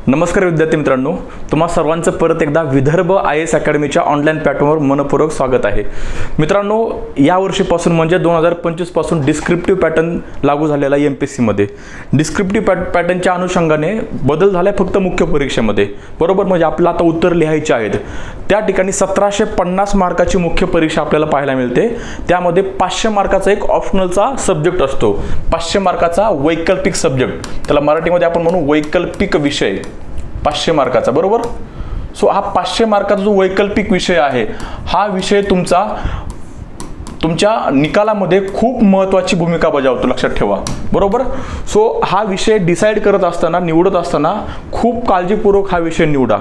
नमस्कार विद्यार्थी मित्रांनो, तुम्हा सर्वांचं परत एकदा विदर्भ IAS अकॅडमीच्या ऑनलाईन प्लॅटफॉर्मवर मनपूर्वक स्वागत आहे। मित्रांनो, या वर्षीपासून म्हणजे 2025 पासून डिस्क्रिप्टिव्ह पॅटर्न लागू झालेला आहे MPSC मध्ये। डिस्क्रिप्टिव्ह पॅटर्नच्या अनुषंगाने बदल झालाय फक्त मुख्य परीक्षेमध्ये, बरोबर। म्हणजे आपल्याला आता उत्तर लिहायचे आहेत। त्या ठिकाणी 1750 मार्काची मुख्य परीक्षा आपल्याला पाहायला मिळते। त्यामध्ये 500 मार्काचा एक ऑप्शनलचा सब्जेक्ट असतो, 500 मार्काचा वैकल्पिक सब्जेक्ट, त्याला मराठीमध्ये आपण म्हणू वैकल्पिक विषय, 500 मार्काचा, बरोबर। सो हा 500 मार्काचा जो वैकल्पिक विषय आहे, हा विषय तुमच्या निकालामध्ये खूप महत्त्वाची भूमिका बजावतो, लक्षात ठेवा, बरोबर। सो हा विषय डिसाइड करत असताना, निवडत असताना खूप काळजीपूर्वक हा विषय निवडा।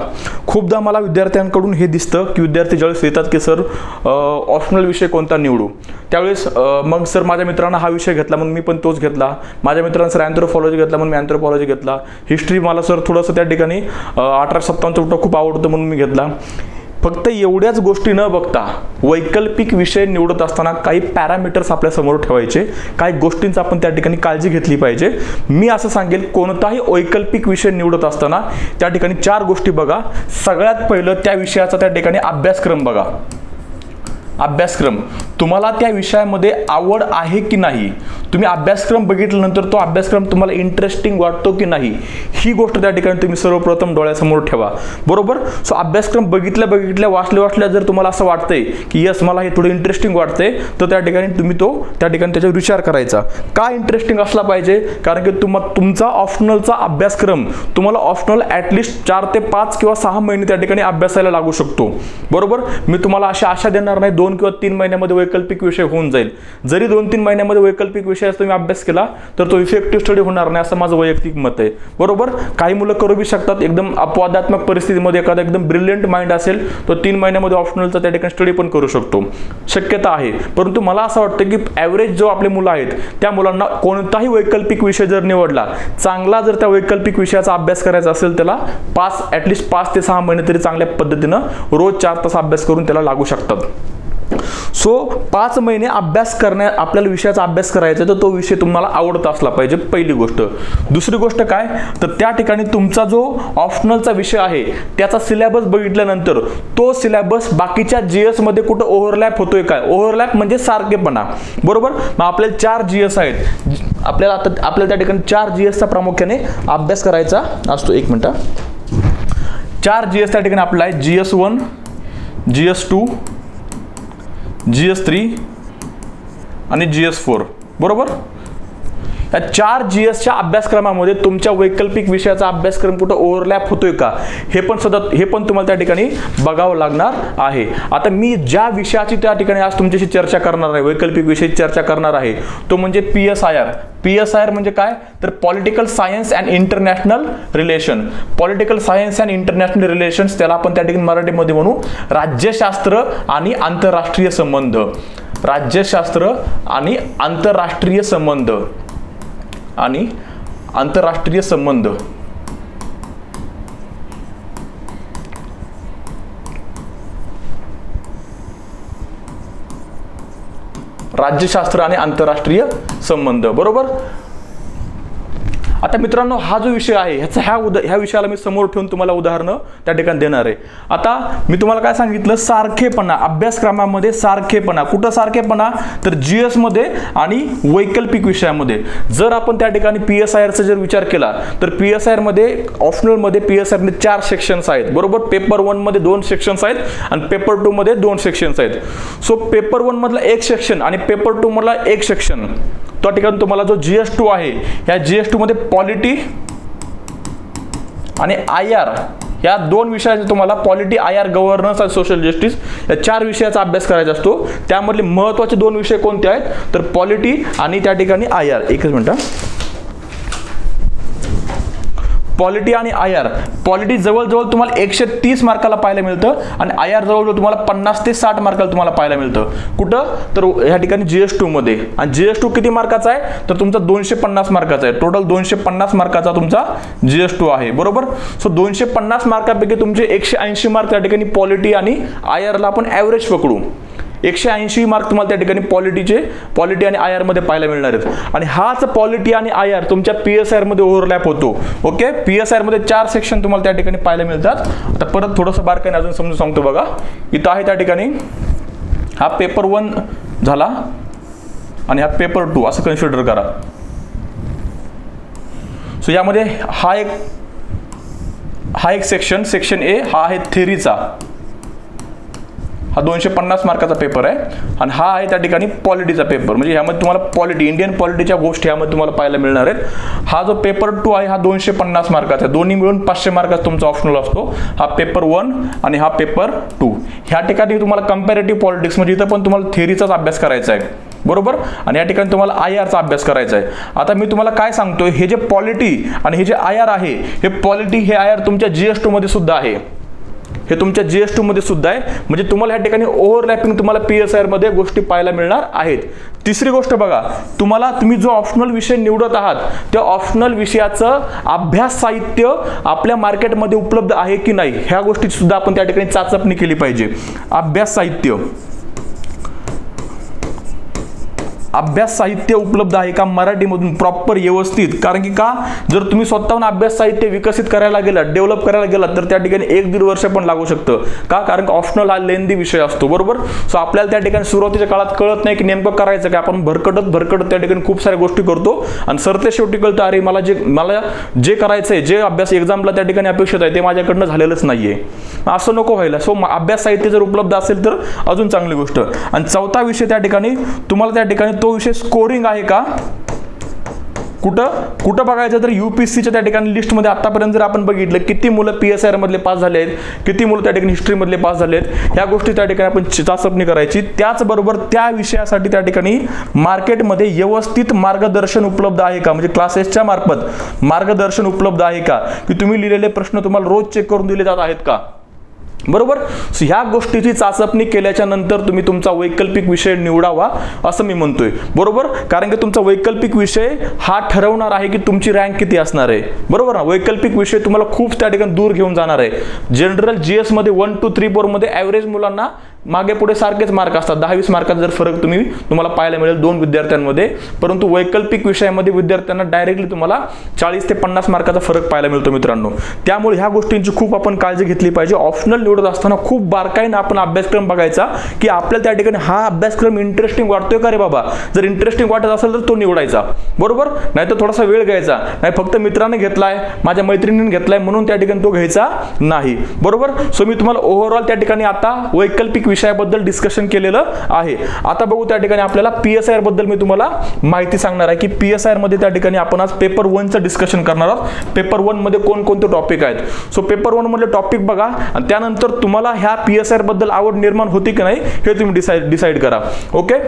खूपदा मला विद्यार्थ्यांकडून हे दिसतं की विद्यार्थी ज्यावेळेस येतात की सर ऑप्शनल विषय कोणता निवडू, त्यावेळेस मग सर माझ्या मित्रांना हा विषय घेतला म्हणून मी पण तोच घेतला, माझ्या मित्रांना सर अँथ्रोपॉलॉजी घेतला म्हणून मी अँथ्रोपॉलॉजी घेतला, हिस्ट्री मला सर थोडंसं त्या ठिकाणी 1857 उठा खूप आवडतं म्हणून मी घेतला। फक्त एवढ्याच गोष्टी न बघता वैकल्पिक विषय निवडत असताना काही पॅरामीटर्स आपल्या समोर ठेवायचे, काही गोष्टींचा आपण त्या ठिकाणी काळजी घेतली पाहिजे। मी असं सांगेल, कोणताही वैकल्पिक विषय निवडत असताना त्या ठिकाणी 4 गोष्टी बघा। सगळ्यात पहिलं त्या विषयाचा त्या ठिकाणी अभ्यासक्रम बघा। अभ्यासक्रम, तुम्हाला त्या विषयामध्ये आवड आहे की नाही, तुम्ही अभ्यासक्रम बघितल्यानंतर तो अभ्यासक्रम तुम्हाला इंटरेस्टिंग वाटतो की नाही, ही गोष्ट त्या ठिकाणी तुम्ही सर्वप्रथम डोळ्यासमोर ठेवा, बरोबर। सो अभ्यासक्रम बघितल्या वाचल्या जर तुम्हाला असं वाटतंय की यस मला हे थोडं इंटरेस्टिंग वाटतंय, तर त्या ठिकाणी तुम्ही त्या ठिकाणी त्याच्यावर विचार करायचा। का इंटरेस्टिंग असला पाहिजे, कारण की तुमचा ऑप्शनलचा अभ्यासक्रम तुम्हाला ऑप्शनल ॲटलिस्ट 4 ते 5 किंवा 6 महिने त्या ठिकाणी अभ्यासायला लागू शकतो, बरोबर। मी तुम्हाला अशी आशा देणार नाही 2 किंवा 3 महिन्यामध्ये वैकल्पिक विषय होऊन जाईल। जरी 2-3 महिन्यामध्ये वैकल्पिक विषयाचा तुम्ही अभ्यास केला तर तो इफेक्टिव्ह स्टडी होणार नाही, असं माझं वैयक्तिक मत आहे, बरोबर। काही मुलं करू बी शकतात, एकदम अपवादात्मक परिस्थितीमध्ये एखादा एकदम ब्रिलियंट माइंड असेल तो 3 महिन्यामध्ये ऑप्शनलचा त्या ठिकाणी स्टडी पण करू शकतो, शक्यता आहे। परंतु मला असं वाटतं की ॲव्हरेज जो आपले मुलं आहेत त्या मुलांना कोणताही वैकल्पिक विषय जर निवडला, चांगला जर त्या वैकल्पिक विषयाचा अभ्यास करायचा असेल, त्याला ॲटलिस्ट 5 ते 6 महिने तरी चांगल्या पद्धतीनं रोज 4 तास अभ्यास करून त्याला लागू शकतात। सो 5 महिने अभ्यास आपल्याला विषयाचा अभ्यास करायचा, तर तो विषय तुम्हाला आवडत असला पाहिजे, पहिली गोष्ट। दुसरी गोष्ट काय, तर त्या ठिकाणी तुमचा जो ऑप्शनलचा विषय आहे त्याचा सिलेबस बघितल्यानंतर तो सिलेबस बाकीच्या GS मध्ये कुठं ओव्हरलॅप होतोय काय, ओव्हरलॅप म्हणजे सारखेपणा, बरोबर। मग आपल्याला 4 GS आहेत, आपल्याला त्या ठिकाणी 4 GSचा प्रामुख्याने अभ्यास करायचा असतो। 1 मिनिट, 4 GS त्या ठिकाणी आपला आहे, GS1, GS2, GS3 आणि GS4, बरोबर। या 4 GSच्या अभ्यासक्रमामध्ये तुमच्या वैकल्पिक विषयाचा अभ्यासक्रम कुठं ओव्हरलॅप होतोय का, हे पण तुम्हाला त्या ठिकाणी बघावं लागणार आहे। आता मी ज्या विषयाची त्या ठिकाणी आज तुमच्याशी चर्चा करणार आहे, वैकल्पिक विषयाची चर्चा करणार आहे, तो म्हणजे PSIR। PSIR म्हणजे काय, तर political science and international relation, political science and international relations, त्याला आपण त्या ठिकाणी मराठीमध्ये म्हणू राज्यशास्त्र आणि आंतरराष्ट्रीय संबंध, राज्यशास्त्र आणि आंतरराष्ट्रीय संबंध आणि आंतरराष्ट्रीय संबंध। राज्यशास्त्र आणि आंतरराष्ट्रीय संबंध, बरोबर। आता मित्रांनो, हा जो विषय आहे ह्या विषयाला मी समोर ठेवून तुम्हाला उदाहरणं त्या ठिकाणी देणार आहे। आता मी तुम्हाला काय सांगितलं, सारखेपणा, अभ्यासक्रमामध्ये सारखेपणा, कुठं सारखेपणा, तर GS मध्ये आणि वैकल्पिक विषयामध्ये। जर आपण त्या ठिकाणी PSIRचा जर विचार केला तर PSIR मध्ये ऑप्शनल मध्ये PSIR मध्ये 4 सेक्शन्स आहेत, बरोबर। पेपर 1 मध्ये 2 सेक्शन्स आहेत आणि पेपर 2 मध्ये 2 सेक्शन्स आहेत। सो पेपर 1 मधला 1 सेक्शन आणि पेपर 2 मधला 1 सेक्शन, त्या ठिकाणी तुम्हाला जो GS2 आहे, या GS2 मध्ये पॉलिटी आणि IR या 2 विषयाचे तुम्हाला पॉलिटी, IR, गव्हर्नन्स आणि सोशल जस्टिस या 4 विषयाचा अभ्यास करायचा असतो। त्यामधले महत्त्वाचे 2 विषय कोणते आहेत, तर पॉलिटी आणि त्या ठिकाणी IR। 1 मिनिट, पॉलिटी आणि IR, पॉलिटी जवळजवळ तुम्हाला 130 मार्काला पाहायला मिळतं आणि IR जवळजवळ तुम्हाला 50 ते 60 मार्काला तुम्हाला पाहायला मिळतं, कुठं, तर ह्या ठिकाणी GS2 मध्ये। आणि GS2 किती मार्काचा आहे, तर तुमचा 250 मार्काचा आहे, टोटल 250 मार्काचा तुमचा GS2 आहे, बरोबर। सो 250 मार्कापैकी तुमचे 180 मार्क त्या ठिकाणी पॉलिटी आणि IR ला आपण ॲव्हरेज पकडू, 180 मार्क तुम्हाला त्या ठिकाणी पॉलिटी आणि IR मध्ये पाहायला मिळणार आहेत. आणि हाच पॉलिटी आणि IR तुमच्या PSIR मध्ये ओव्हरलॅप होतो. ओके, PSIR मध्ये 4 सेक्शन तुम्हाला त्या ठिकाणी पाहायला मिळतात. आता परत थोडंसं बारकाईने अजून समजून सांगतो बघा. इथं आहे त्या ठिकाणी हा पेपर 1 झाला आणि हा पेपर 2 असं कन्सिडर करा. सो यामध्ये हा एक सेक्शन A हा आहे थेरीचा, हा 250 मार्काचा पेपर आहे. आणि हा आहे त्या ठिकाणी पॉलिटीचा पेपर, म्हणजे यामध्ये तुम्हाला पॉलिटी, इंडियन पॉलिटीच्या गोष्टी यामध्ये तुम्हाला पाहायला मिळणार आहेत. हा जो पेपर 2 आहे हा 250 मार्काचा, दोन्ही मिळून 500 मार्काचा तुमचा ऑप्शनल असतो. हा पेपर 1 आणि हा पेपर 2. ह्या ठिकाणी तुम्हाला कंपॅरेटिव्ह पॉलिटिक्स, म्हणजे इथं पण तुम्हाला थेरीचाच अभ्यास करायचा आहे, बरोबर. आणि या ठिकाणी तुम्हाला IRचा अभ्यास करायचा आहे. आता मी तुम्हाला काय सांगतोय, हे जे पॉलिटी आणि हे जे IR आहे, हे पॉलिटी हे IR तुमच्या GS2 मध्ये सुद्धा आहे, हे तुमच्या GS2 मध्ये सुद्धा आहे. म्हणजे तुम्हाला या ठिकाणी ओव्हरलॅपिंग तुम्हाला PSIR मध्ये गोष्टी पाहायला मिळणार आहेत. तिसरी गोष्ट बघा, तुम्ही जो ऑप्शनल विषय निवडत आहात त्या ऑप्शनल विषयाचं अभ्यास साहित्य आपल्या मार्केटमध्ये उपलब्ध आहे की नाही, ह्या गोष्टीची सुद्धा आपण त्या ठिकाणी चाचपणी केली पाहिजे. अभ्यास साहित्य उपलब्ध आहे का मराठीमधून प्रॉपर व्यवस्थित. कारण की का, जर तुम्ही स्वतःहून अभ्यास साहित्य विकसित करायला गेलात, डेव्हलप करायला गेलात, तर त्या ठिकाणी 1-1.5 वर्ष पण लागू शकतं. का, कारण ऑप्शनल हा लेंदी विषय असतो, बरोबर. सो आपल्याला त्या ठिकाणी सुरुवातीच्या काळात कळत नाही की नेमकं करायचं काय, आपण भरकटत त्या ठिकाणी खूप साऱ्या गोष्टी करतो आणि सरते शेवटी कळतं, अरे मला जे करायचंय, जे अभ्यास एक्झामला त्या ठिकाणी अपेक्षित आहे ते माझ्याकडनं झालेलंच नाहीये. असं नको व्हायला. सो अभ्यास साहित्य जर उपलब्ध असेल तर अजून चांगली गोष्ट. आणि चौथा विषय त्या ठिकाणी तुम्हाला त्या ठिकाणी तो विषय स्कोरिंग आहे का, कुठं बघायचं तर UPSCच्या त्या ठिकाणी लिस्टमध्ये आतापर्यंत जर आपण बघितलं किती मुलं PSIR मधले पास झाले आहेत, किती मुलं त्या ठिकाणी हिस्ट्री मधले पास झाले आहेत, ह्या गोष्टी त्या ठिकाणी आपण चाचपणी करायची. त्याचबरोबर त्या विषयासाठी त्या ठिकाणी मार्केटमध्ये व्यवस्थित मार्गदर्शन उपलब्ध आहे का, म्हणजे क्लासेसच्या मार्फत मार्गदर्शन उपलब्ध आहे का, की तुम्ही लिहिलेले प्रश्न तुम्हाला रोज चेक करून दिले जात आहेत का, बरोबर. सो ह्या गोष्टीची चाचपणी केल्याच्या नंतर तुम्ही तुमचा वैकल्पिक विषय निवडावा असं मी म्हणतोय, बरोबर. कारण की तुमचा वैकल्पिक विषय हा ठरवणार आहे की तुमची रँक किती असणार आहे, बरोबर ना. वैकल्पिक विषय तुम्हाला खूप त्या ठिकाणी दूर घेऊन जाणार आहे. जनरल GS मध्ये 1, 2, 3, 4 मध्ये ॲव्हरेज मुलांना मागे पुढे सारखेच मार्क असतात, 10-20 मार्काचा जर फरक तुम्हाला पाहायला मिळेल 2 विद्यार्थ्यांमध्ये. परंतु वैकल्पिक विषयामध्ये विद्यार्थ्यांना डायरेक्टली तुम्हाला 40 ते 50 मार्काचा फरक पाहायला मिळतो मित्रांनो. त्यामुळे ह्या गोष्टींची खूप आपण काळजी घेतली पाहिजे. ऑप्शनल निवडत असताना खूप बारकाईने आपण अभ्यासक्रम बघायचा की आपल्याला त्या ठिकाणी हा अभ्यासक्रम इंटरेस्टिंग वाटतोय का रे बाबा. जर इंटरेस्टिंग वाटत असेल तर तो निवडायचा, बरोबर. नाही तर थोडासा वेळ घ्यायचा नाही, फक्त मित्राने घेतलाय, माझ्या मैत्रिणीने घेतलाय म्हणून त्या ठिकाणी तो घ्यायचा नाही, बरोबर. सो मी तुम्हाला ओव्हरऑल त्या ठिकाणी आता वैकल्पिक विषयाबद्दल डिस्कशन केलेलं आहे. आता बघू त्या ठिकाणी आपल्याला PSIR बद्दल मी तुम्हाला माहिती सांगणार आहे की PSIR मध्ये त्या ठिकाणी आपण आज पेपर 1 चं डिस्कशन करणार आहोत. पेपर 1 मध्ये कोणकोणते टॉपिक आहेत. सो पेपर 1 मधले टॉपिक बघा आणि त्यानंतर तुम्हाला ह्या PSIR बद्दल आवड निर्माण होती की नाही हे तुम्ही डिसाइड करा. ओके.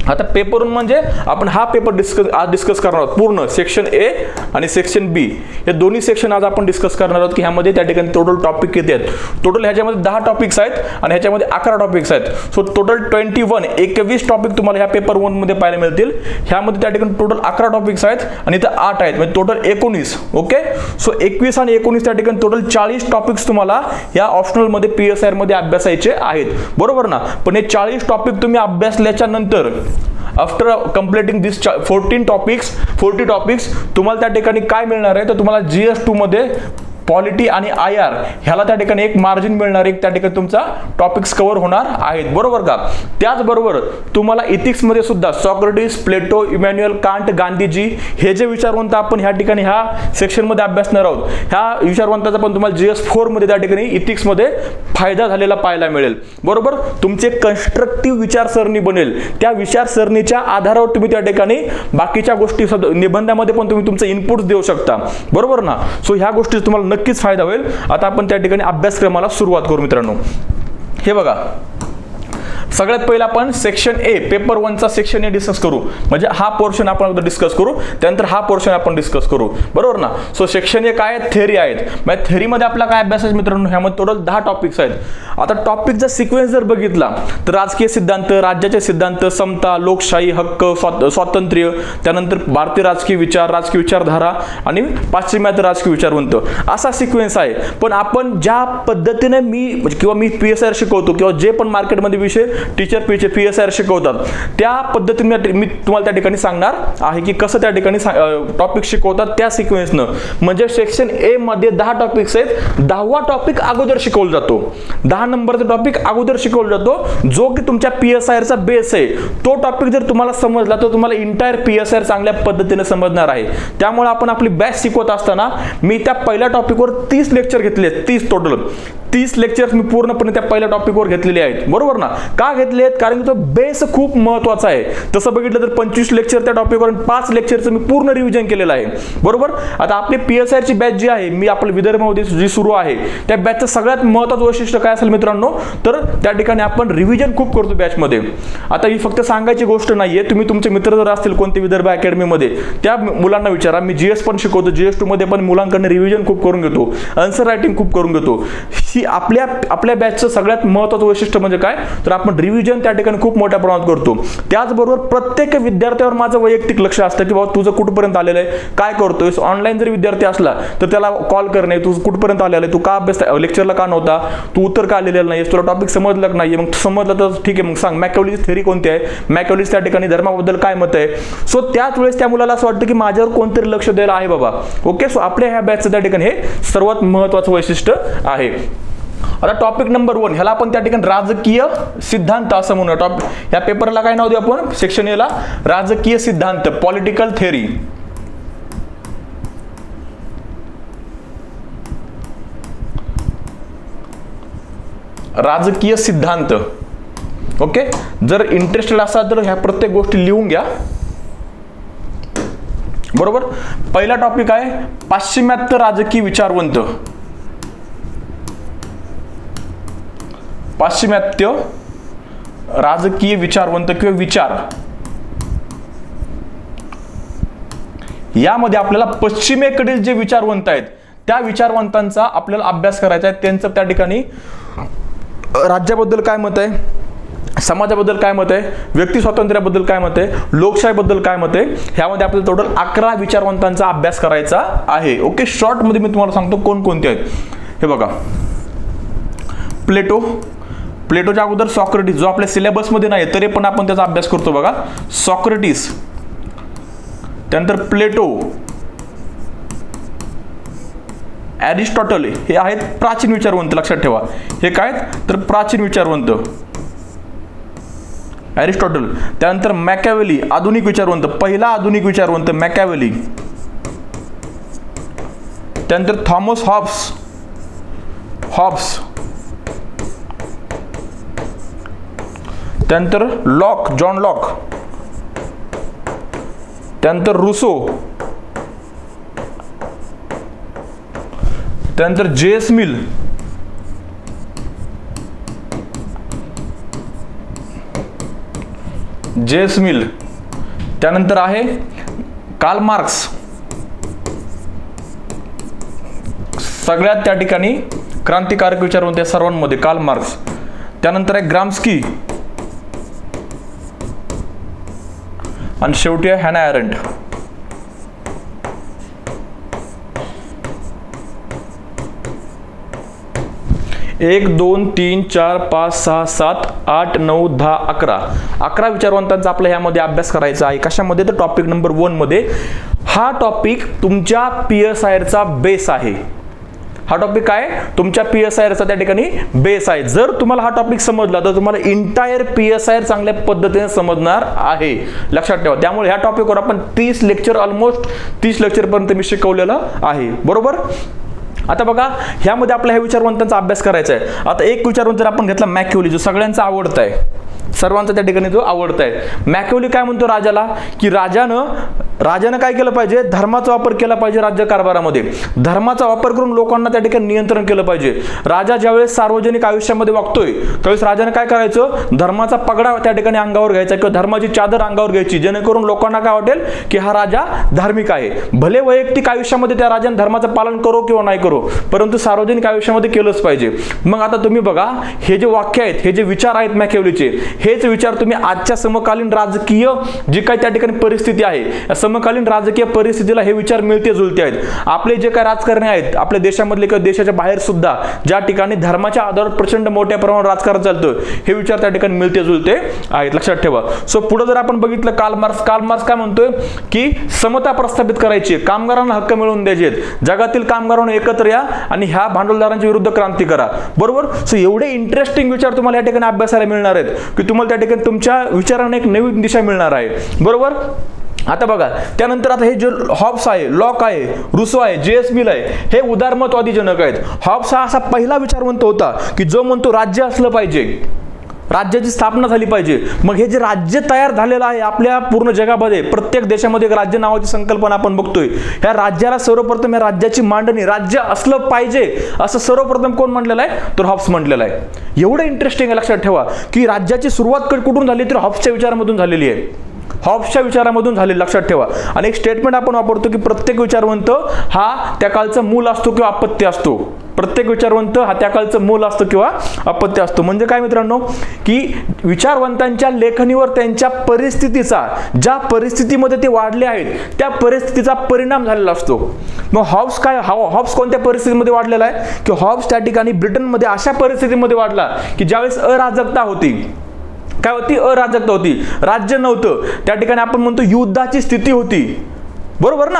आता पेपर 1 म्हणजे आपण हा पेपर डिस्कस करणार आहोत पूर्ण सेक्शन A आणि सेक्शन B हे दोन्ही सेक्शन आज आपण डिस्कस करणार आहोत की ह्यामध्ये त्या ठिकाणी टोटल टॉपिक किती आहेत. टोटल ह्याच्यामध्ये 10 टॉपिक्स आहेत आणि ह्याच्यामध्ये 11 टॉपिक्स आहेत. सो टोटल 21 टॉपिक तुम्हाला ह्या पेपर 1 मध्ये पाहायला मिळतील. ह्यामध्ये त्या ठिकाणी टोटल 11 टॉपिक्स आहेत आणि इथं 8 आहेत, म्हणजे टोटल 19. ओके. सो 21 आणि 19 त्या ठिकाणी टोटल 40 टॉपिक्स तुम्हाला या ऑप्शनल मध्ये PSIR मध्ये अभ्यासायचे आहेत, बरोबर ना. पण हे 40 टॉपिक तुम्ही अभ्यासल्याच्या नंतर आफ्टर कंप्लीटिंग दिस 40 टॉपिक्स तुम्हाला त्या ठिकाणी काय मिळणार आहे तर तुम्हाला GS2 मध्ये पॉलिटी आणि IR ह्याला त्या ठिकाणी एक मार्जिन मिळणार, एक त्या ठिकाणी तुमचा टॉपिक्स कव्हर होणार आहेत, बरोबर का. त्याचबरोबर तुम्हाला इथिक्स मध्ये सुद्धा Socrates, Plato, Immanuel Kant, Gandhiji हे जे विचारवंत आपण ह्या ठिकाणी ह्या सेक्शन मध्ये अभ्यासणार आहोत, ह्या विचारवंताचा पण तुम्हाला GS4 मध्ये त्या ठिकाणी इथिक्स मध्ये फायदा झालेला पाहायला मिळेल, बरोबर. तुमचे कन्स्ट्रक्टिव्ह विचारसरणी बनेल. त्या विचारसरणीच्या आधारावर तुम्ही त्या ठिकाणी बाकीच्या गोष्टी निबंधामध्ये पण तुम्ही तुमचे इनपुट देऊ शकता, बरोबर ना. सो ह्या गोष्टी तुम्हाला नक्कीच फायदा होईल. आता आपण त्या ठिकाणी अभ्यासक्रमाला सुरुवात करू मित्रांनो. हे बघा, सगळ्यात पहिला आपण सेक्शन A पेपर 1 चा सेक्शन A डिस्कस करू, म्हणजे हा पोर्शन आपण डिस्कस करू, त्यानंतर हा पोर्शन आपण डिस्कस करू, बरोबर ना. सो सेक्शन A काय थेअरी आहेत, म्हणजे थेअरी मध्ये आपला काय अभ्यास आहे मित्रांनो, ह्यामध्ये टोटल 10 टॉपिक्स आहेत. आता टॉपिकचा सिक्वेन्स जर बघितला तर राजकीय सिद्धांत, राज्याचे सिद्धांत, समता, लोकशाही, हक्क, स्वातंत्र्य, त्यानंतर भारतीय राजकीय विचारधारा आणि पाश्चिमात्य राजकीय विचारवंत असा सिक्वेन्स आहे. पण आपण ज्या पद्धतीने मी PSIR शिकवतो किंवा जे पण मार्केटमध्ये विषय टीचर PSIR शिकवतात त्या पद्धतीने मी तुम्हाला त्या ठिकाणी सांगणार आहे की कसं त्या ठिकाणी टॉपिक शिकवतात त्या सिक्वेन्सनं. म्हणजे सेक्शन ए मध्ये 10 टॉपिक्स आहेत, 10वा टॉपिक अगोदर शिकवला जातो, 10 नंबरचा टॉपिक अगोदर शिकवला जातो जो की तुमच्या PSIRचा बेस आहे. तो टॉपिक जर तुम्हाला समजला तर तुम्हाला इंटायर PSIR चांगल्या पद्धतीने समजणार आहे. त्यामुळे आपण आपली बॅच शिकवत असताना मी त्या पहिल्या टॉपिकवर 30 लेक्चर घेतले, 30 टोटल 30 लेक्चर्स मी पूर्णपणे त्या पहिल्या टॉपिकवर घेतलेले आहेत. बरोबर ना? का घेतले आहेत? कारण की तो बेस खूप महत्त्वाचा आहे. तसं बघितलं तर 25 लेक्चर त्या टॉपिकवर 5 लेक्चरचं मी पूर्ण रिव्हिजन केलेलं आहे. बरोबर. आता आपली PSIRची बॅच जी आहे, मी आपल्या विदर्भामध्ये जी सुरू आहे त्या बॅचचं सगळ्यात महत्त्वाचं वैशिष्ट्य काय असेल मित्रांनो, तर त्या ठिकाणी आपण रिव्हिजन खूप करतो बॅचमध्ये. आता ही फक्त सांगायची गोष्ट नाहीये, तुम्ही तुमचे मित्र जर असतील कोणते विदर्भ अकॅडमीमध्ये त्या मुलांना विचारा. मी GS पण शिकवतो, GS2 मध्ये पण मुलांकडून रिव्हिजन खूप करून घेतो, आन्सर रायटिंग खूप करून घेतो. ही आपल्या बॅचचं सगळ्यात महत्त्वाचं वैशिष्ट्य म्हणजे काय, तर आपण रिव्हिजन त्या ठिकाणी खूप मोठ्या प्रमाणात करतो. त्याचबरोबर प्रत्येक विद्यार्थ्यावर माझं वैयक्तिक लक्ष असतं की बाबा तुझं कुठपर्यंत आलेलं आहे, काय करतोय. ऑनलाईन जर विद्यार्थी असला तर त्याला कॉल करणे, तू कुठपर्यंत आलेला आहे, तू का अभ्यास लेक्चरला का नव्हता, तू उत्तर का आलेलं नाही, तुला टॉपिक समजलं का नाही. मग समजलं तर ठीक आहे, मग सांग मॅकॅव्हेलीची थेअरी कोणती आहे, मॅकॅव्हेलीच त्या ठिकाणी धर्माबद्दल काय मत आहे. सो त्याच वेळेस त्या मुलाला असं वाटतं की माझ्यावर कोणतरी लक्ष द्यायला आहे बाबा. ओके. सो आपल्या ह्या बॅचचं त्या ठिकाणी हे सर्वात महत्त्वाचं वैशिष्ट्य आहे. आता टॉपिक नंबर 1 ह्याला आपण त्या ठिकाणी राजकीय सिद्धांत असं म्हणूया. ह्या पेपरला काय नाव देऊ आपण, सेक्शन ए ला राजकीय सिद्धांत, पॉलिटिकल थेअरी. राजकीय सिद्धांत. ओके. जर इंटरेस्टेड असाल तर ह्या प्रत्येक गोष्टी लिहून घ्या. बरोबर. पहिला टॉपिक आहे पाश्चिमात्य राजकीय विचारवंत. पाश्चिमात्य राजकीय विचारवंत किंवा विचार. यामध्ये आपल्याला पश्चिमेकडील जे विचारवंत आहेत त्या विचारवंतांचा आपल्याला अभ्यास करायचा आहे. त्यांचं त्या ठिकाणी राज्याबद्दल काय मत आहे, समाजाबद्दल काय मत आहे, व्यक्ती स्वातंत्र्याबद्दल काय मत आहे, लोकशाहीबद्दल काय मत आहे. ह्यामध्ये आपल्याला टोटल 11 विचारवंतांचा अभ्यास करायचा आहे. ओके. शॉर्ट मध्ये मी तुम्हाला सांगतो कोण कोणते आहेत. हे बघा, प्लेटोच्या अगोदर सॉक्रेटिस, जो आपल्या सिलेबस मध्ये नाही तरी पण आपण त्याचा अभ्यास करतो बघा. सॉक्रेटिस, त्यानंतर प्लेटो, एरिस्टॉटल, हे आहेत प्राचीन विचारवंत. लक्षात ठेवा हे काय, तर प्राचीन विचारवंत एरिस्टॉटल. त्यानंतर मॅकॅव्हेली, आधुनिक विचारवंत, पहिला आधुनिक विचारवंत मॅकॅव्हेली. त्यानंतर थॉमस हॉब्स. त्यानंतर जॉन लॉक. त्यानंतर रुसो. त्यानंतर J.S. मिल. त्यानंतर आहे कार्ल मार्क्स. सगळ्यात त्या ठिकाणी क्रांतिकारक विचारवंत या सर्वांमध्ये कार्ल मार्क्स. त्यानंतर आहे ग्राम्स्की आणि शेवटी आहे हॅना अरेंट. एक 2 3 4 5 6 7 8 9 10 11 विचारवंतांचा आपल्या ह्यामध्ये अभ्यास करायचा आहे. कशामध्ये, तर टॉपिक नंबर 1 मध्ये. हा टॉपिक तुमच्या PSIRचा बेस आहे. हा टॉपिक काय, तुमच्या PSIRचा त्या ठिकाणी बेस आहे. जर तुम्हाला हा टॉपिक समजला तर तुम्हाला इंटायर PSIR चांगल्या पद्धतीने समजणार आहे. लक्षात ठेवा. त्यामुळे ह्या टॉपिकवर आपण 30 लेक्चर, ऑलमोस्ट 30 लेक्चर पर्यंत मी शिकवलेलं आहे. बरोबर. आता बघा, ह्यामध्ये आपल्या ह्या विचारवंतांचा अभ्यास करायचा आहे. आता एक विचारवंत जर आपण घेतला मॅकॅव्हेली, जो सगळ्यांचा आवडता आहे, सर्वांचा त्या ठिकाणी जो आवडता आहे. मॅकॅव्हेली काय म्हणतो राजाला, की राजानं काय केलं पाहिजे, धर्माचा वापर केला पाहिजे राज्यकारभारामध्ये. धर्माचा वापर करून लोकांना त्या ठिकाणी नियंत्रण केलं पाहिजे. राजा ज्यावेळेस सार्वजनिक आयुष्यामध्ये वागतोय त्यावेळेस राजानं काय करायचं, धर्माचा पगडा त्या ठिकाणी अंगावर घ्यायचा किंवा धर्माची चादर अंगावर घ्यायची, जेणेकरून लोकांना काय वाटेल की हा राजा धार्मिक आहे. भले वैयक्तिक आयुष्यामध्ये त्या राजाने धर्माचं पालन करो किंवा नाही करो, परंतु सार्वजनिक आयुष्यामध्ये केलंच पाहिजे. मग आता तुम्ही बघा, हे जे वाक्य आहेत, हे जे विचार आहेत मॅकॅव्हेलीचे, हेच विचार तुम्ही आजच्या समकालीन राजकीय जी काही त्या ठिकाणी परिस्थिती आहे, समकालीन राजकीय परिस्थितीला हे विचार मिळते जुळते आहेत. आपले जे काही राजकारणी आहेत आपल्या देशामधले किंवा देशाच्या बाहेर सुद्धा ज्या ठिकाणी धर्माच्या आधारावर प्रचंड मोठ्या प्रमाणावर राजकारण चालतं हे विचार त्या ठिकाणी मिळते जुळते आहेत, लक्षात ठेवा. सो पुढे जर आपण बघितलं कार्ल मार्क्स काय म्हणतोय की समता प्रस्थापित करायची, कामगारांना हक्क मिळवून द्यायचे, जगातील कामगारांना एकत्र या आणि ह्या भांडवलदारांच्या विरुद्ध क्रांती करा. बरोबर. सो एवढे इंटरेस्टिंग विचार तुम्हाला या ठिकाणी अभ्यासाला मिळणार आहेत की तुम्हाला त्या ठिकाणी तुमच्या विचारांना एक नवीन दिशा मिळणार आहे. बरोबर. आता बघा त्यानंतर आता हे जे हॉब्स आहे, लॉक आहे, रुसो आहे, जेएस मिल आहे, हे उदारमतवादी जनक आहेत. हॉब्स हा असा पहिला विचारवंत होता की जो म्हणतो राज्य असलं पाहिजे, राज्याची स्थापना झाली पाहिजे. मग हे जे राज्य तयार झालेलं आहे आपल्या पूर्ण जगामध्ये, प्रत्येक देशामध्ये एक राज्य नावाची संकल्पना आपण बघतोय. ह्या राज्याला सर्वप्रथम या राज्याची मांडणी राज्य असलं पाहिजे असं सर्वप्रथम कोण म्हणलेलं आहे, तर हॉब्स म्हणलेलं आहे. एवढं इंटरेस्टिंग आहे, लक्षात ठेवा की राज्याची सुरुवात कुठून झाली तर हॉब्सच्या विचारामधून झालेली आहे. हॉब्सच्या विचारामधून झाले, लक्षात ठेवा. आणि एक स्टेटमेंट आपण वापरतो की प्रत्येक विचारवंत हा त्या काळचा मूल असतो किंवा अपत्य असतो. प्रत्येक विचारवंत हा त्या काळचं मूल असतं किंवा अपत्य असतो. म्हणजे काय मित्रांनो की विचारवंतांच्या लेखणीवर त्यांच्या परिस्थितीचा, ज्या परिस्थितीमध्ये ते वाढले आहेत त्या परिस्थितीचा परिणाम झालेला असतो. मग हॉब्स कोणत्या परिस्थितीमध्ये वाढलेला आहे की हॉब्स त्या ठिकाणी ब्रिटनमध्ये अशा परिस्थितीमध्ये वाढला की ज्यावेळेस अराजकता होती. काय होती? अराजकता होती, राज्य नव्हतं. त्या ठिकाणी आपण म्हणतो युद्धाची स्थिती होती. बरोबर ना.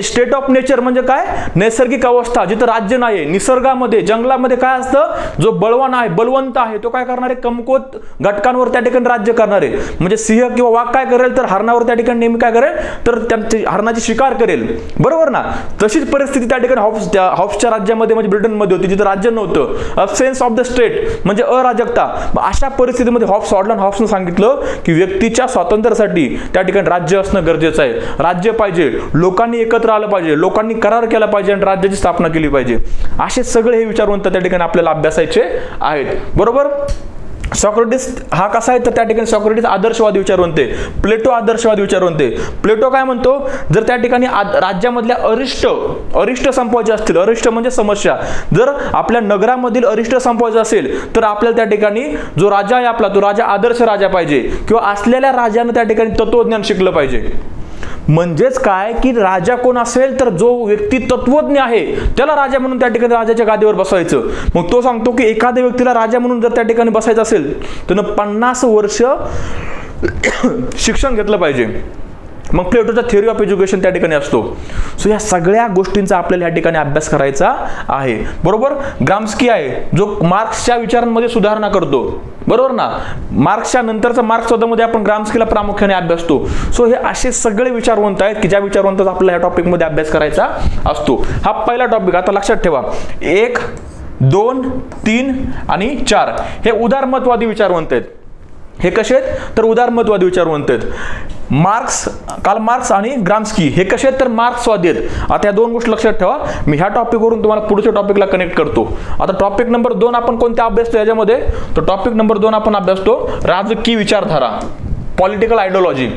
स्टेट ऑफ नेचर म्हणजे काय? नैसर्गिक अवस्था जिथं राज्य नाही. निसर्गामध्ये जंगलामध्ये काय असतं, जो बळवान आहे, बलवंत आहे, तो काय करणार आहे, कमकुवत घटकांवर त्या ठिकाणी राज्य करणार आहे. म्हणजे सिंह किंवा वाघ काय करेल तर हरणावर त्या ठिकाणी नेहमी काय करेल तर त्यांची हरणाची शिकार करेल. बरोबर ना. तशीच परिस्थिती त्या ठिकाणी हॉब्सच्या राज्यामध्ये म्हणजे ब्रिटनमध्ये होती, जिथं राज्य नव्हतं. अब्सेन्स ऑफ द स्टेट म्हणजे अराजकता. अशा परिस्थितीमध्ये हॉब्सनं सांगितलं की व्यक्तीच्या स्वातंत्र्यासाठी त्या ठिकाणी राज्य असणं गरजेचं आहे. राज्य पाहिजे, लोकांनी एकत्र आलं पाहिजे, लोकांनी करार केला पाहिजे आणि राज्याची स्थापना केली पाहिजे. असे सगळे हे विचारवंत त्या ठिकाणी आपल्याला अभ्यासायचे आहेत. बरोबर. सॉक्रेटिस हा कसा आहे तर त्या ठिकाणी सॉक्रेटिस आदर्शवादी विचारवंत आहे. प्लेटो आदर्शवादी विचारवंत आहे. प्लेटो काय म्हणतो, जर त्या ठिकाणी राज्यामधल्या अरिष्ट संपवायचे असतील, अरिष्ट म्हणजे समस्या, जर आपल्या नगरामधील अरिष्ट संपवायचं असेल तर आपल्याला त्या ठिकाणी जो राजा आहे आपला, तो राजा आदर्श राजा पाहिजे किंवा असलेल्या राजानं त्या ठिकाणी तत्वज्ञान शिकलं पाहिजे. म्हणजेच काय की राजा कोण असेल तर जो व्यक्ती तत्वज्ञ आहे त्याला राजा म्हणून त्या ठिकाणी राजाच्या गादीवर बसवायचं. मग तो सांगतो की एखाद्या व्यक्तीला राजा म्हणून जर त्या ठिकाणी बसायचं असेल तर 50 वर्ष शिक्षण घेतलं पाहिजे. मग प्लेटोचा थिअरी ऑफ एज्युकेशन त्या ठिकाणी असतो. सो या सगळ्या गोष्टींचा आपल्याला या ठिकाणी अभ्यास करायचा आहे. बरोबर. ग्राम्स्की आहे जो मार्क्सच्या विचारांमध्ये सुधारणा करतो. बरोबर ना. मार्क्सच्या नंतरचा मार्क्स स्वतःमध्ये आपण ग्राम्स्कीला प्रामुख्याने अभ्यासतो. सो हे असे सगळे विचारवंत आहेत की ज्या विचारवंताचा आपल्याला या टॉपिकमध्ये अभ्यास करायचा असतो. हा पहिला टॉपिक. आता लक्षात ठेवा 1, 2, 3 आणि 4 हे उदारमतवादी विचारवंत आहेत. हे कसे आहेत तर उदारमतवादी विचारवंत आहेत. कार्ल मार्क्स आणि ग्राम्स्की हे कसे आहेत तर मार्क्सवादी आहेत. आता या दोन गोष्टी लक्षात ठेवा. मी ह्या टॉपिकवरून तुम्हाला पुढच्या टॉपिकला कनेक्ट करतो. आता टॉपिक नंबर 2 आपण कोणत्या अभ्यासतो याच्यामध्ये, तर टॉपिक नंबर 2 आपण अभ्यासतो राजकीय विचारधारा, पॉलिटिकल आयडिओलॉजी.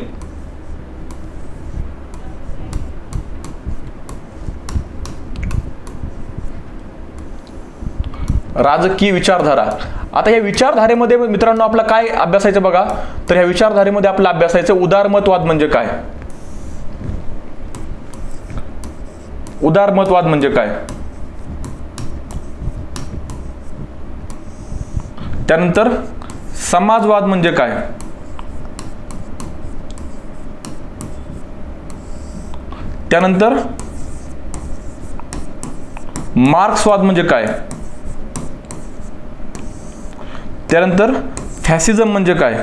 राजकीय विचारधारा. आता या विचारधारेमध्ये मित्रांनो आपला काय अभ्यासायचं बघा, तर ह्या विचारधारेमध्ये आपलं अभ्यासायचं उदारमतवाद म्हणजे काय. उदारमतवाद म्हणजे काय, त्यानंतर समाजवाद म्हणजे काय, त्यानंतर मार्क्सवाद म्हणजे काय, त्यानंतर फॅसिझम म्हणजे काय,